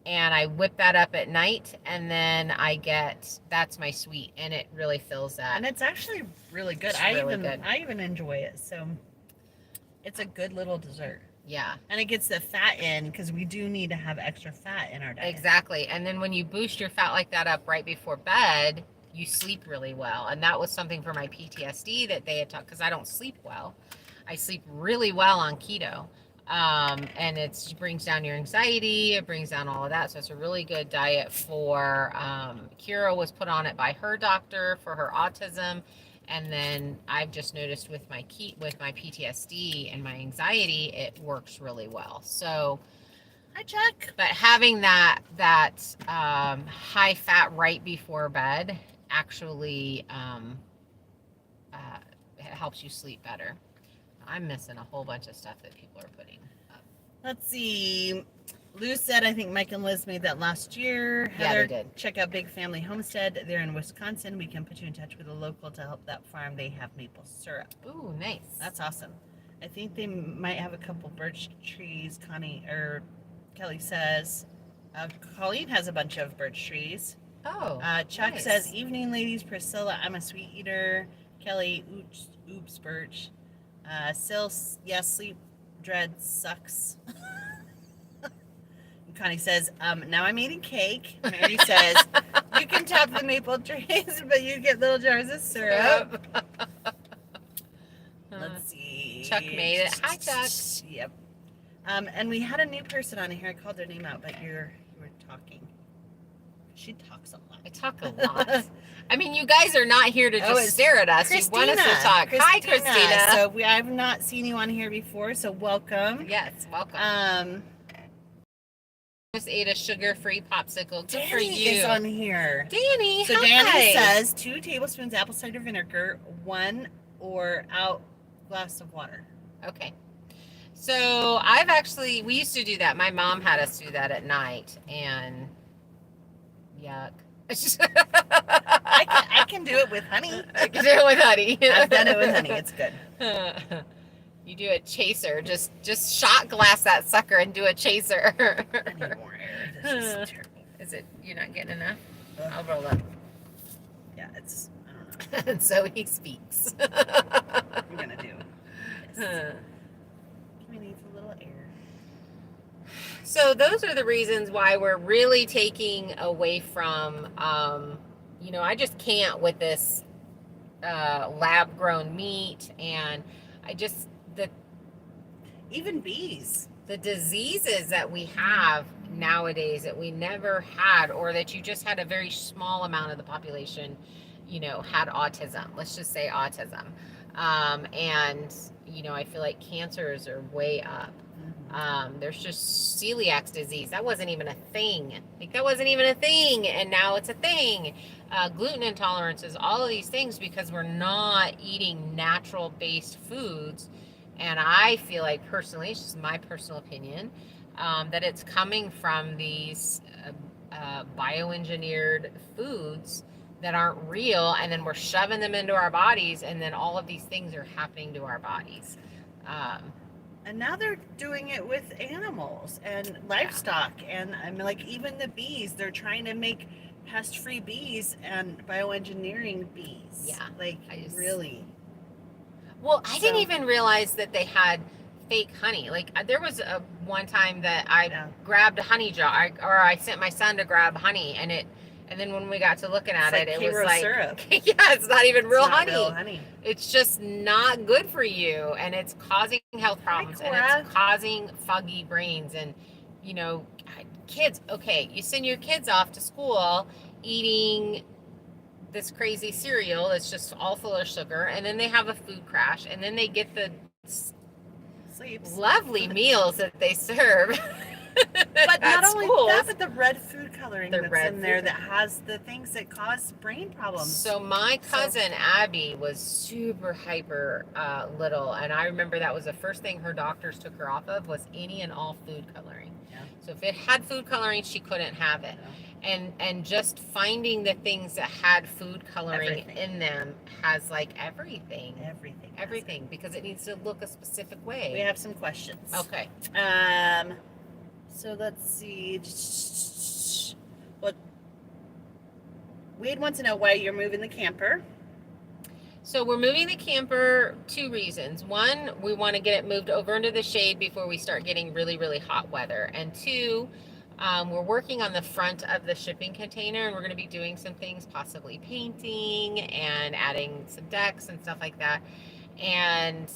and I whip that up at night, and then that's my sweet, and it really fills that. And it's actually really good. I even enjoy it. So it's a good little dessert. Yeah. And it gets the fat in, because we do need to have extra fat in our diet. Exactly. And then when you boost your fat like that up right before bed, you sleep really well. And that was something for my PTSD that they had talked, because I don't sleep well. I sleep really well on keto. And it brings down your anxiety. It brings down all of that. So it's a really good diet for, Kira was put on it by her doctor for her autism. And then I've just noticed with my PTSD and my anxiety, it works really well. So, hi Chuck. But having that high fat right before bed actually it helps you sleep better. I'm missing a whole bunch of stuff that people are putting up. Let's see. Lou said, I think Mike and Liz made that last year. Yeah, Heather, they did. Check out Big Family Homestead. They're in Wisconsin. We can put you in touch with a local to help that farm. They have maple syrup. Ooh, nice. That's awesome. I think they might have a couple birch trees. Kelly says. Colleen has a bunch of birch trees. Oh, Chuck nice. says, evening ladies. Priscilla, I'm a sweet eater. Kelly, oops, birch. Yes, sleep dread sucks. Connie says, now I'm eating cake. Mary says, you can tap the maple trees, but you get little jars of syrup. Let's see. Chuck made it. Hi, Chuck. Yep. And we had a new person on here. I called their name out, but you were talking. She talks a lot. I talk a lot. I mean, you guys are not here to just stare at us. Christina. You want us to talk. Hi, Christina. So I've not seen you on here before, so welcome. Yes, welcome. Just ate a sugar-free popsicle. Good Danny for you. is on here. Danny, so hi. Danny says 2 tablespoons apple cider vinegar, 1 or out glass of water. Okay. So we used to do that. My mom had us do that at night, and yuck. I can do it with honey. I can do it with honey. I've done it with honey. It's good. You do a chaser. Just shot glass that sucker and do a chaser. I need more air. This is terrible. Is it? You're not getting enough? I'll roll up. Yeah, I don't know. And so he speaks. I'm gonna do. Yes. We need a little air. So those are the reasons why we're really taking away from, I just can't with this lab-grown meat, and even bees. The diseases that we have nowadays that we never had, or that you just had a very small amount of the population, had autism. Let's just say autism. And, I feel like cancers are way up. There's just celiac disease. That wasn't even a thing. And now it's a thing. Gluten intolerances, all of these things, because we're not eating natural-based foods. And I feel like, personally, it's just my personal opinion, that it's coming from these bioengineered foods that aren't real, and then we're shoving them into our bodies, and then all of these things are happening to our bodies. And now they're doing it with animals and livestock, and even the bees. They're trying to make pest-free bees and bioengineering bees. Yeah, really. Well, I didn't even realize that they had fake honey. Like there was a one time that I grabbed a honey jar, or I sent my son to grab honey, and then when we got to looking at it, it was like syrup. Yeah, it's not even real honey. Real honey. It's just not good for you, and it's causing health problems, and it's causing foggy brains, and you know, kids. Okay, you send your kids off to school eating this crazy cereal that's just all full of sugar, and then they have a food crash, and then they get the lovely meals that they serve. But not only that, but the red food coloring that's in there that has the things that cause brain problems. So my cousin Abby was super hyper little, and I remember that was the first thing her doctors took her off of was any and all food coloring. Yeah. So if it had food coloring, she couldn't have it. Yeah. And just finding the things that had food coloring in them has like everything, because it needs to look a specific way. We have some questions. Okay. So let's see. Well, Wade wants to know why you're moving the camper. So we're moving the camper, 2 reasons. 1, we want to get it moved over into the shade before we start getting really, really hot weather. And 2, we're working on the front of the shipping container, and we're going to be doing some things, possibly painting and adding some decks and stuff like that. And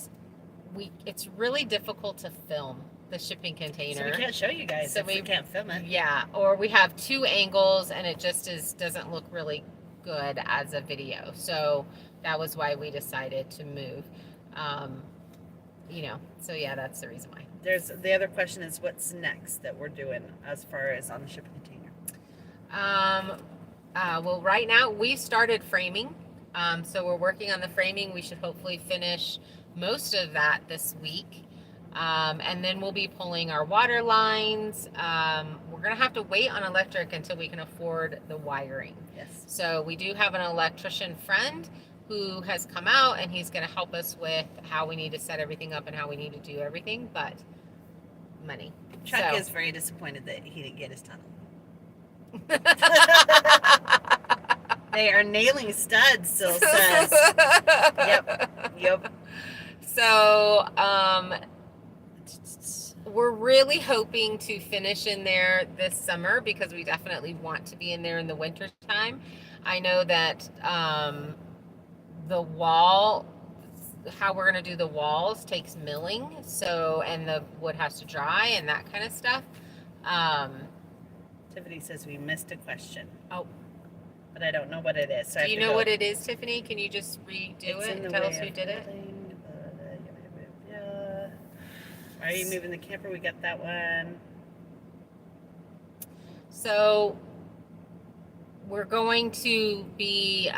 it's really difficult to film the shipping container. So we can't show you guys, so we can't film it. Yeah, or we have 2 angles, and it just doesn't look really good as a video. So that was why we decided to move. So yeah, that's the reason why. The other question is, what's next that we're doing as far as on the shipping container? Well, right now we started framing. So we're working on the framing. We should hopefully finish most of that this week. And then we'll be pulling our water lines. We're going to have to wait on electric until we can afford the wiring. Yes. So we do have an electrician friend who has come out, and he's going to help us with how we need to set everything up and how we need to do everything, but money. Chuck is very disappointed that he didn't get his tunnel. They are nailing studs, still says. Yep. So, we're really hoping to finish in there this summer because we definitely want to be in there in the winter time. I know that the wall, how we're going to do the walls takes milling, so, and the wood has to dry and that kind of stuff. Tiffany says we missed a question. Oh. But I don't know what it is. So do you know what it is, Tiffany? Can you just redo it and tell us who did it? Why are you moving the camper? We got that one. So we're going to be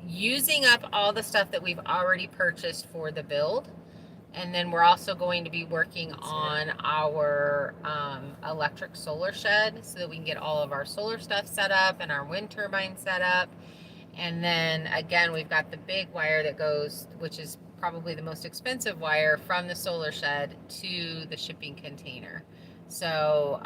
using up all the stuff that we've already purchased for the build. And then we're also going to be working on our electric solar shed so that we can get all of our solar stuff set up and our wind turbine set up. And then again, we've got the big wire that goes, which is probably the most expensive wire, from the solar shed to the shipping container. So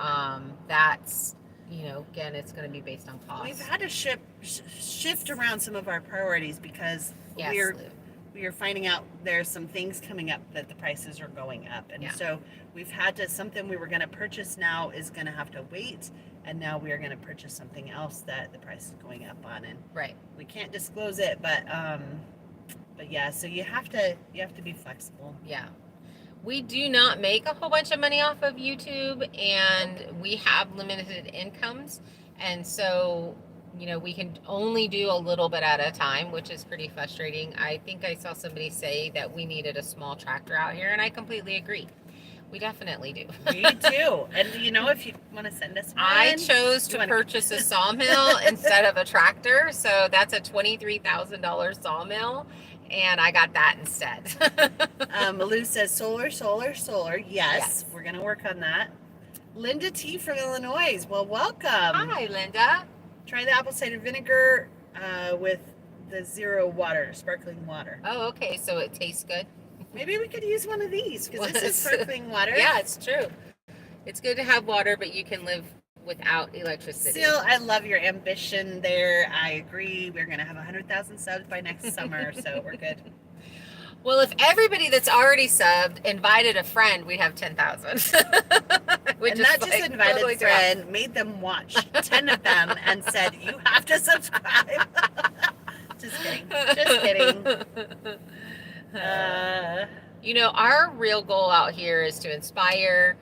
that's, again, it's going to be based on cost. We've had to shift around some of our priorities because we are finding out there's some things coming up that the prices are going up. And so we've had to, something we were going to purchase now is going to have to wait. And now we are going to purchase something else that the price is going up on. And we can't disclose it, but yeah, so you have to be flexible. Yeah. We do not make a whole bunch of money off of YouTube, and we have limited incomes. And so, we can only do a little bit at a time, which is pretty frustrating. I think I saw somebody say that we needed a small tractor out here, and I completely agree. We definitely do. We do. And if you want to send us one. I chose to purchase a sawmill instead of a tractor. So that's a $23,000 sawmill. And I got that instead. Malou says solar. Yes. We're going to work on that. Linda T from Illinois. Well, welcome. Hi, Linda. Try the apple cider vinegar with the zero water, sparkling water. Oh, okay. So it tastes good. Maybe we could use one of these because this is sparkling water. Yeah, it's true. It's good to have water, but you can live without electricity. Still, I love your ambition there. I agree. We're going to have 100,000 subs by next summer, so we're good. Well, if everybody that's already subbed invited a friend, we'd have 10,000. And not just invited totally a friend, made them watch 10 of them and said, you have to subscribe. Just kidding. Just kidding. You know, our real goal out here is to inspire.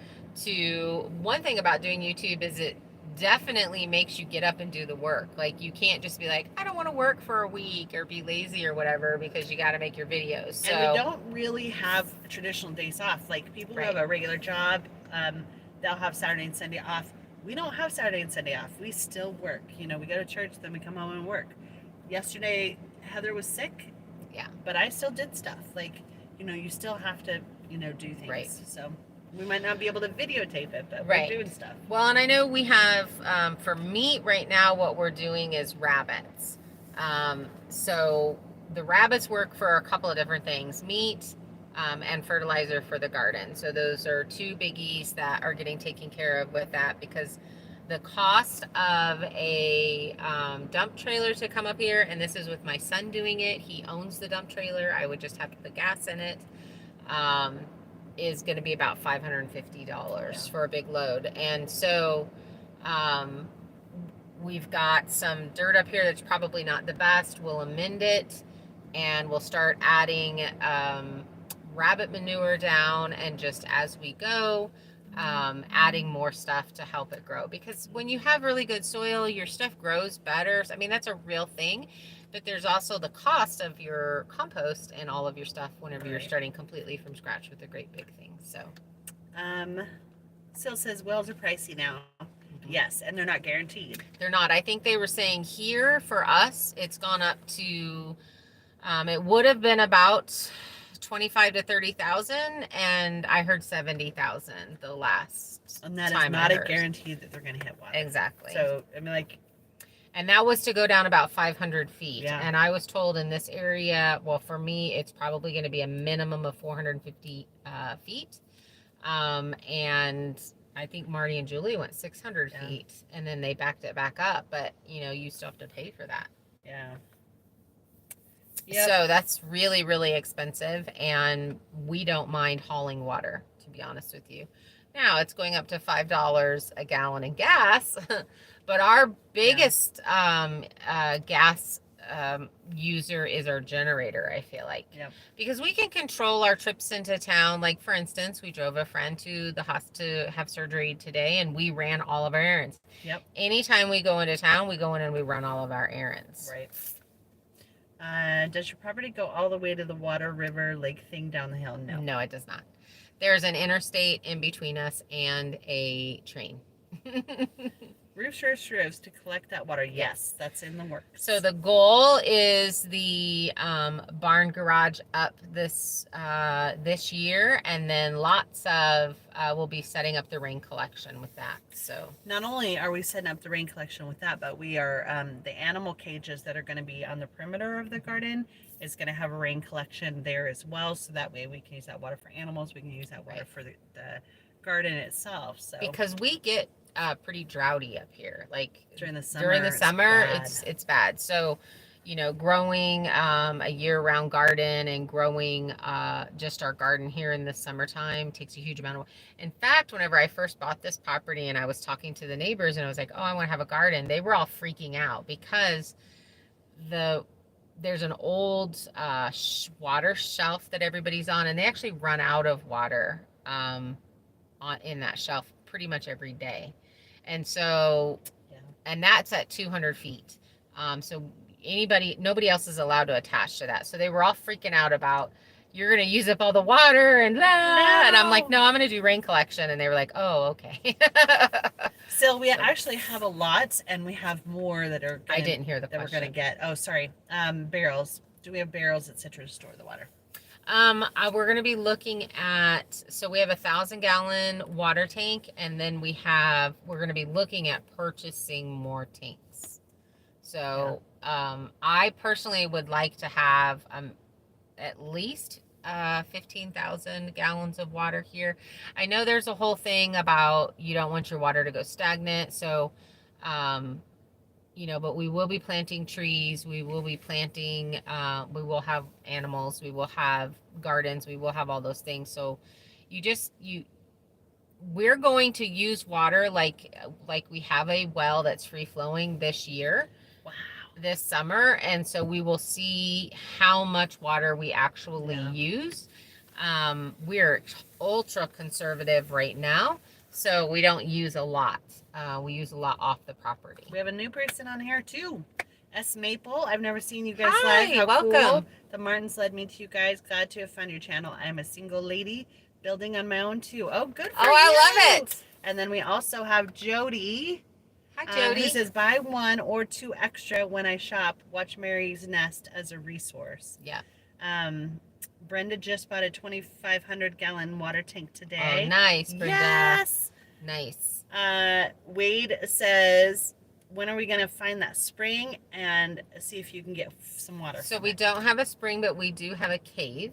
One thing about doing YouTube is it definitely makes you get up and do the work. Like, you can't just be like, I don't want to work for a week or be lazy or whatever, because you got to make your videos. So, and we don't really have traditional days off. Like, people who have a regular job, they'll have Saturday and Sunday off. We don't have Saturday and Sunday off. We still work. You know, we go to church, then we come home and work. Yesterday, Heather was sick. Yeah. But I still did stuff. Like, you know, you still have to, you know, do things. Right. So we might not be able to videotape it, but we're doing stuff. Well, and I know we have, for meat right now, what we're doing is rabbits. So the rabbits work for a couple of different things: meat, and fertilizer for the garden. So those are two biggies that are getting taken care of with that, because the cost of a dump trailer to come up here, and this is with my son doing it, he owns the dump trailer, I would just have to put gas in it, is going to be about $550 for a big load. And so we've got some dirt up here that's probably not the best. We'll amend it, and we'll start adding rabbit manure down, and just as we go, adding more stuff to help it grow. Because when you have really good soil, your stuff grows better. I mean, that's a real thing. But there's also the cost of your compost and all of your stuff whenever you're starting completely from scratch with a great big thing. So, Sil says wells are pricey now. Mm-hmm. Yes, and they're not guaranteed. They're not. I think they were saying here for us, it's gone up to, it would have been about 25 to 30,000, and I heard 70,000 the last time. And that is not a guarantee that they're going to hit water. Exactly. So, I mean, like, and that was to go down about 500 feet. Yeah. And I was told in this area, well, for me, it's probably going to be a minimum of 450 feet. And I think Marty and Julie went 600 feet, and then they backed it back up. But, you know, you still have to pay for that. Yeah. Yep. So that's really, really expensive. And we don't mind hauling water, to be honest with you. Now it's going up to $5 a gallon in gas. But our biggest gas user is our generator, I feel like. Yep. Because we can control our trips into town. Like, for instance, we drove a friend to the hospital to have surgery today, and we ran all of our errands. Yep. Anytime we go into town, we go in and we run all of our errands. Right. Does your property go all the way to the water, river, lake thing down the hill? No. No, it does not. There's an interstate in between us and a train. Roof roofs to collect that water. Yes, that's in the works. So the goal is the barn garage up this year, and then lots of we'll be setting up the rain collection with that. So not only are we setting up the rain collection with that, but we are the animal cages that are going to be on the perimeter of the garden is going to have a rain collection there as well. So that way we can use that water for animals. We can use that water for the garden itself. So because we get pretty droughty up here, like during the summer it's bad. So, you know, growing a year-round garden and growing just our garden here in the summertime takes a huge amount of. In fact, whenever I first bought this property and I was talking to the neighbors and I was like, oh, I want to have a garden, they were all freaking out because there's an old water shelf that everybody's on, and they actually run out of water in that shelf pretty much every day. And so, and that's at 200 feet. So nobody else is allowed to attach to that. So they were all freaking out about, you're going to use up all the water and blah. No. And I'm like, no, I'm going to do rain collection. And they were like, oh, okay. So we actually have a lot, and we have more that are I didn't hear the that question. We're going to get. Oh, sorry. Barrels. Do we have barrels, etc., to store the water? We're going to be looking at, so we have 1,000-gallon water tank, and then we're going to be looking at purchasing more tanks. So, I personally would like to have, at least, 15,000 gallons of water here. I know there's a whole thing about you don't want your water to go stagnant. So, but we will be planting trees. We will be planting, we will have animals. We will have gardens. We will have all those things. So we're going to use water like we have a well that's free flowing this year. Wow. This summer. And so we will see how much water we actually use. We're ultra conservative right now. So we don't use a lot. We use a lot off the property. We have a new person on here too. S. Maple. I've never seen you guys live. How welcome. Cool. The Martins led me to you guys. Glad to have found your channel. I am a single lady building on my own too. Oh, good for you. I love it. And then we also have Jody. Hi, Jody. Who says, buy 1 or 2 extra when I shop. Watch Mary's Nest as a resource. Yeah. Brenda just bought a 2,500 gallon water tank today. Oh, nice, Brenda. Yes. Nice. Wade says, when are we going to find that spring and see if you can get some water? So we don't have a spring, but we do have a cave.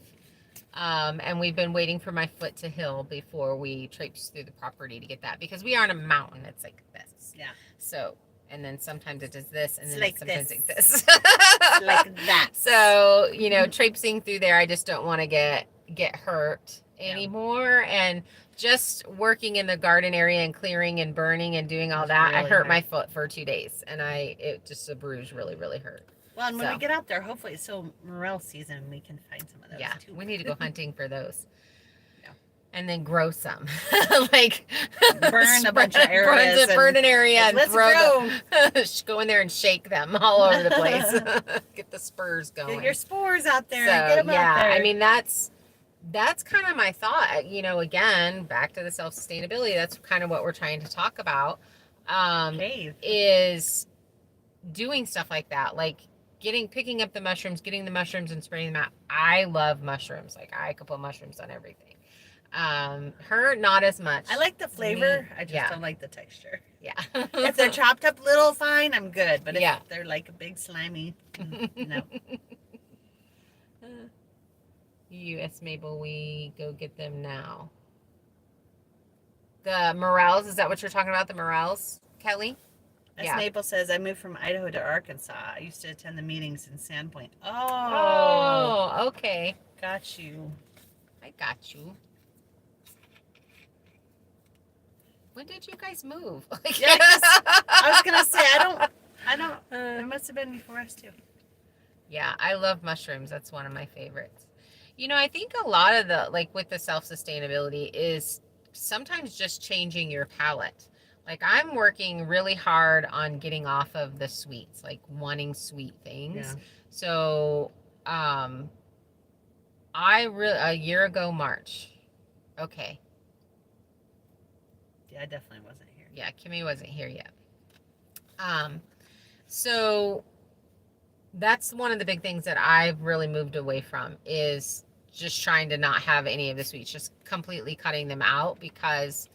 And we've been waiting for my foot to heal before we traipse through the property to get that, because we are on a mountain. It's like this. Yeah. So, and then sometimes it does this, and it's then like sometimes this. Like this. It's like that. So, traipsing through there, I just don't want to get hurt anymore. And just working in the garden area and clearing and burning and doing all that, really I hurt my foot for 2 days, and the bruise really, really hurt. Well, and when we get out there, hopefully it's still morel season, we can find some of those too. We need to go hunting for those. Yeah. And then grow some. Like burn a bunch of areas. Burn an area and grow. Go in there and shake them all over the place. Get the spurs going. Get your spores out there. Get them out there. I mean, that's kind of my thought. Again, back to the self-sustainability. That's kind of what we're trying to talk about. Is doing stuff like that. Like picking up the mushrooms, getting the mushrooms and spraying them out. I love mushrooms. Like I could put mushrooms on everything. Her, not as much. I like the flavor. I just don't like the texture. Yeah. If they're chopped up little fine, I'm good. But if they're like a big slimy, no. U.S. Mabel, we go get them now. The morels, is that what you're talking about? The morels, Kelly? S. Maple says, I moved from Idaho to Arkansas. I used to attend the meetings in Sandpoint. Oh, okay. Got you. I got you. When did you guys move? I was going to say, I don't, it must have been before us too. Yeah, I love mushrooms. That's one of my favorites. I think a lot of with the self-sustainability is sometimes just changing your palate. Like I'm working really hard on getting off of the sweets, like wanting sweet things. Yeah. So, a year ago, March. Okay. Yeah, I definitely wasn't here. Yeah, Kimmy wasn't here yet. So that's one of the big things that I've really moved away from is just trying to not have any of the sweets, just completely cutting them out because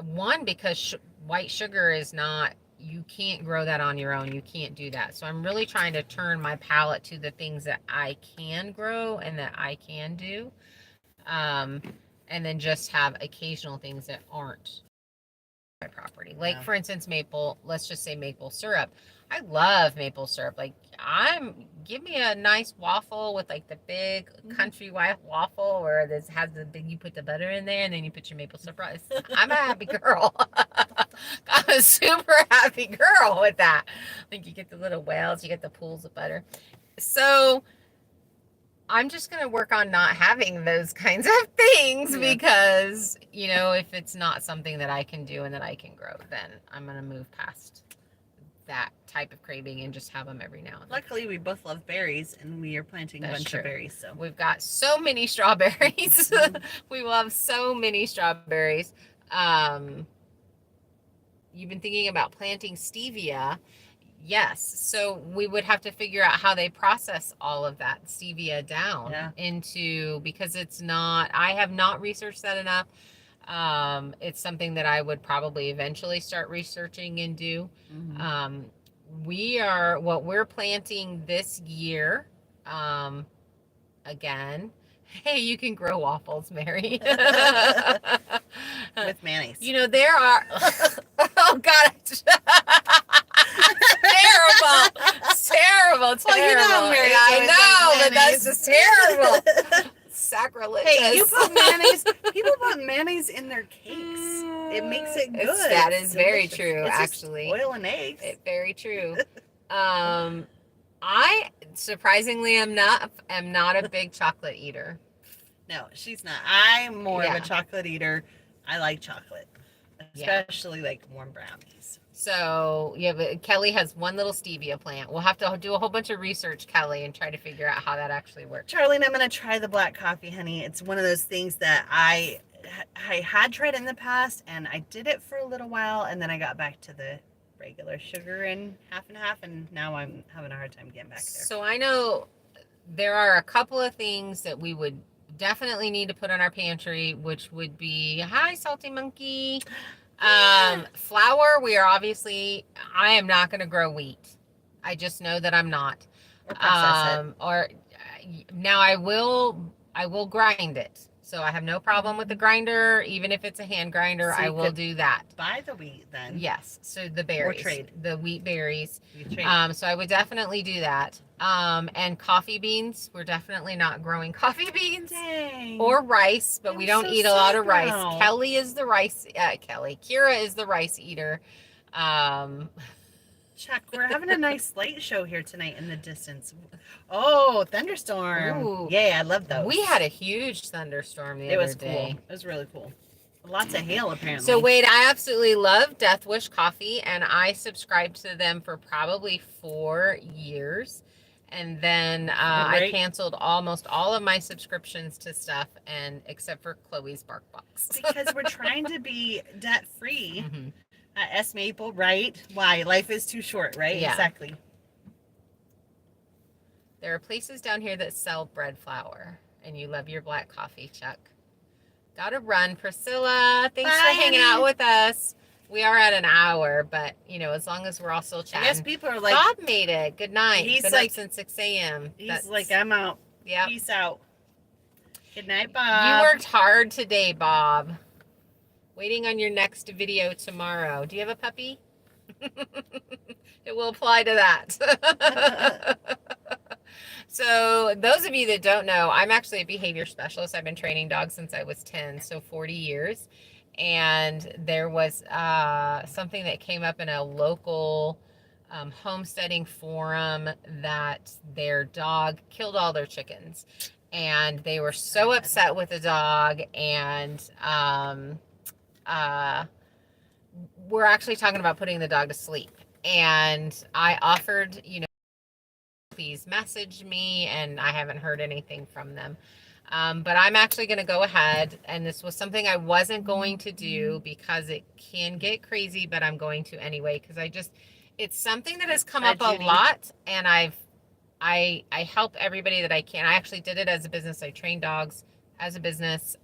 white sugar is not, you can't grow that on your own. You can't do that. So I'm really trying to turn my palate to the things that I can grow and that I can do. And then just have occasional things that aren't my property. Like for instance, let's just say maple syrup. I love maple syrup. Like give me a nice waffle with like the big country waffle where this has the big, you put the butter in there and then you put your maple syrup. I'm a happy girl. I'm a super happy girl with that. Like you get the little whales, you get the pools of butter. So I'm just going to work on not having those kinds of things because, if it's not something that I can do and that I can grow, then I'm going to move past that type of craving and just have them every now and then. Luckily, we both love berries and we are planting a bunch of berries. So we've got so many strawberries. We love so many strawberries. You've been thinking about planting stevia. Yes. So we would have to figure out how they process all of that stevia down into, because I have not researched that enough. It's something that I would probably eventually start researching and do. Mm-hmm. What we're planting this year, again, hey, you can grow waffles, Mary. With mayonnaise. There are, oh God. terrible. It's terrible. It's Well, terrible. you know, Mary, I know, but mayonnaise. that's just terrible. Sacrilegious. Hey, you put mayonnaise. People put mayonnaise in their cakes. It makes it good. That is very true, it's actually. Just oil and eggs. Very true. I surprisingly am not a big chocolate eater. No, she's not. I'm more of a chocolate eater. I like chocolate, especially like warm brownies. So yeah, but Kelly has one little stevia plant. We'll have to do a whole bunch of research, Kelly, and try to figure out how that actually works. Charlie and I'm gonna try the black coffee, honey. It's one of those things that I had tried in the past, and I did it for a little while, and then I got back to the regular sugar and half, and now I'm having a hard time getting back there. So I know there are a couple of things that we would definitely need to put on our pantry, which would be, hi, Salty Monkey. Flour, we are obviously, I am not going to grow wheat. I just know that I'm not. Or process it. Or now I will grind it. So I have no problem with the grinder, even if it's a hand grinder, so I will do that. Buy the wheat then. Yes. So the berries. Or trade. The wheat berries. Trade. So I would definitely do that. And coffee beans. We're definitely not growing coffee beans. Dang. Or rice, but we don't eat a lot of rice. Now. Kelly is the rice. Kira is the rice eater. Chuck, we're having a nice light show here tonight in the distance. Oh, thunderstorm. Ooh. Yeah, I love those. We had a huge thunderstorm the other day. Cool. It was really cool. Lots of hail, apparently. So, Wade, I absolutely love Death Wish Coffee, and I subscribed to them for probably 4 years. And then I canceled almost all of my subscriptions to stuff, and except for Chloe's Bark Box. Because we're trying to be debt-free. Mm-hmm. S. Maple, right? Why? Life is too short, right? Yeah. Exactly. There are places down here that sell bread flour, and you love your black coffee, Chuck. Gotta run. Priscilla, thanks for hanging out with us. We are at an hour, but, you know, as long as we're all still chatting. I guess people are like... Bob made it. Good night. He's been like... up since 6 a.m. He's like, I'm out. Yeah. Peace out. Good night, Bob. You worked hard today, Bob. Waiting on your next video tomorrow. Do you have a puppy? It will apply to that. So those of you that don't know, I'm actually a behavior specialist. I've been training dogs since I was 10, so 40 years. And there was something that came up in a local homesteading forum that their dog killed all their chickens. And they were so upset with the dog, and we're actually talking about putting the dog to sleep. And I offered, you know, please message me, and I haven't heard anything from them. But I'm actually going to go ahead, and this was something I wasn't going to do because it can get crazy, but I'm going to anyway, because it's something that has come up a lot, and I help everybody that I can. I actually did it as a business. I train dogs as a business,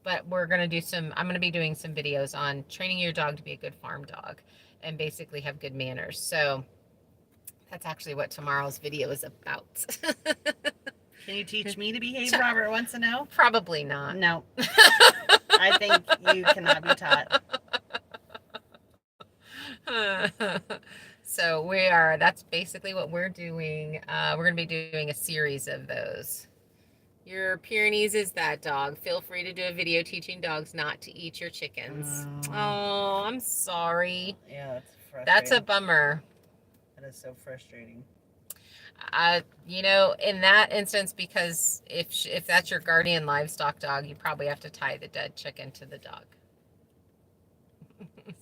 but we're going to do I'm going to be doing some videos on training your dog to be a good farm dog and basically have good manners. So that's actually what tomorrow's video is about. Can you teach me to behave, Robert wants to know? Probably not. No. I think you cannot be taught. So that's basically what we're doing. We're going to be doing a series of those. Your Pyrenees is that dog. Feel free to do a video teaching dogs not to eat your chickens. Oh, I'm sorry. Yeah, that's frustrating. That's a bummer. That is so frustrating. You know, in that instance, because if that's your guardian livestock dog, you probably have to tie the dead chicken to the dog.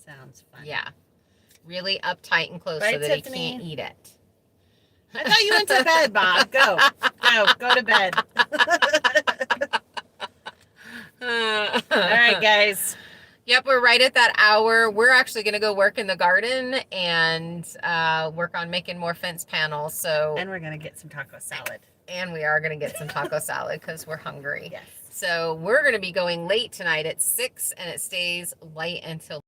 Sounds fun. Yeah. Really uptight and close so that Tiffany. He can't eat it. I thought you went to bed, Bob. Go to bed. All right, guys. Yep, we're right at that hour. We're actually going to go work in the garden and work on making more fence panels. And we're going to get some taco salad. And we are going to get some taco salad because we're hungry. Yes. So we're going to be going late tonight at 6, and it stays light until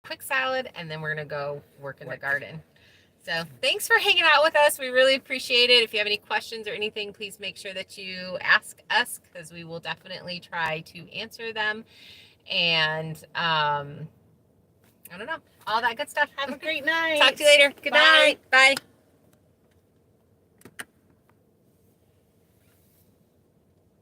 quick salad, and then we're going to go work in the garden. So thanks for hanging out with us. We really appreciate it. If you have any questions or anything, please make sure that you ask us, because we will definitely try to answer them. And I don't know. All that good stuff. Have a great night. Talk to you later. Good night. Bye.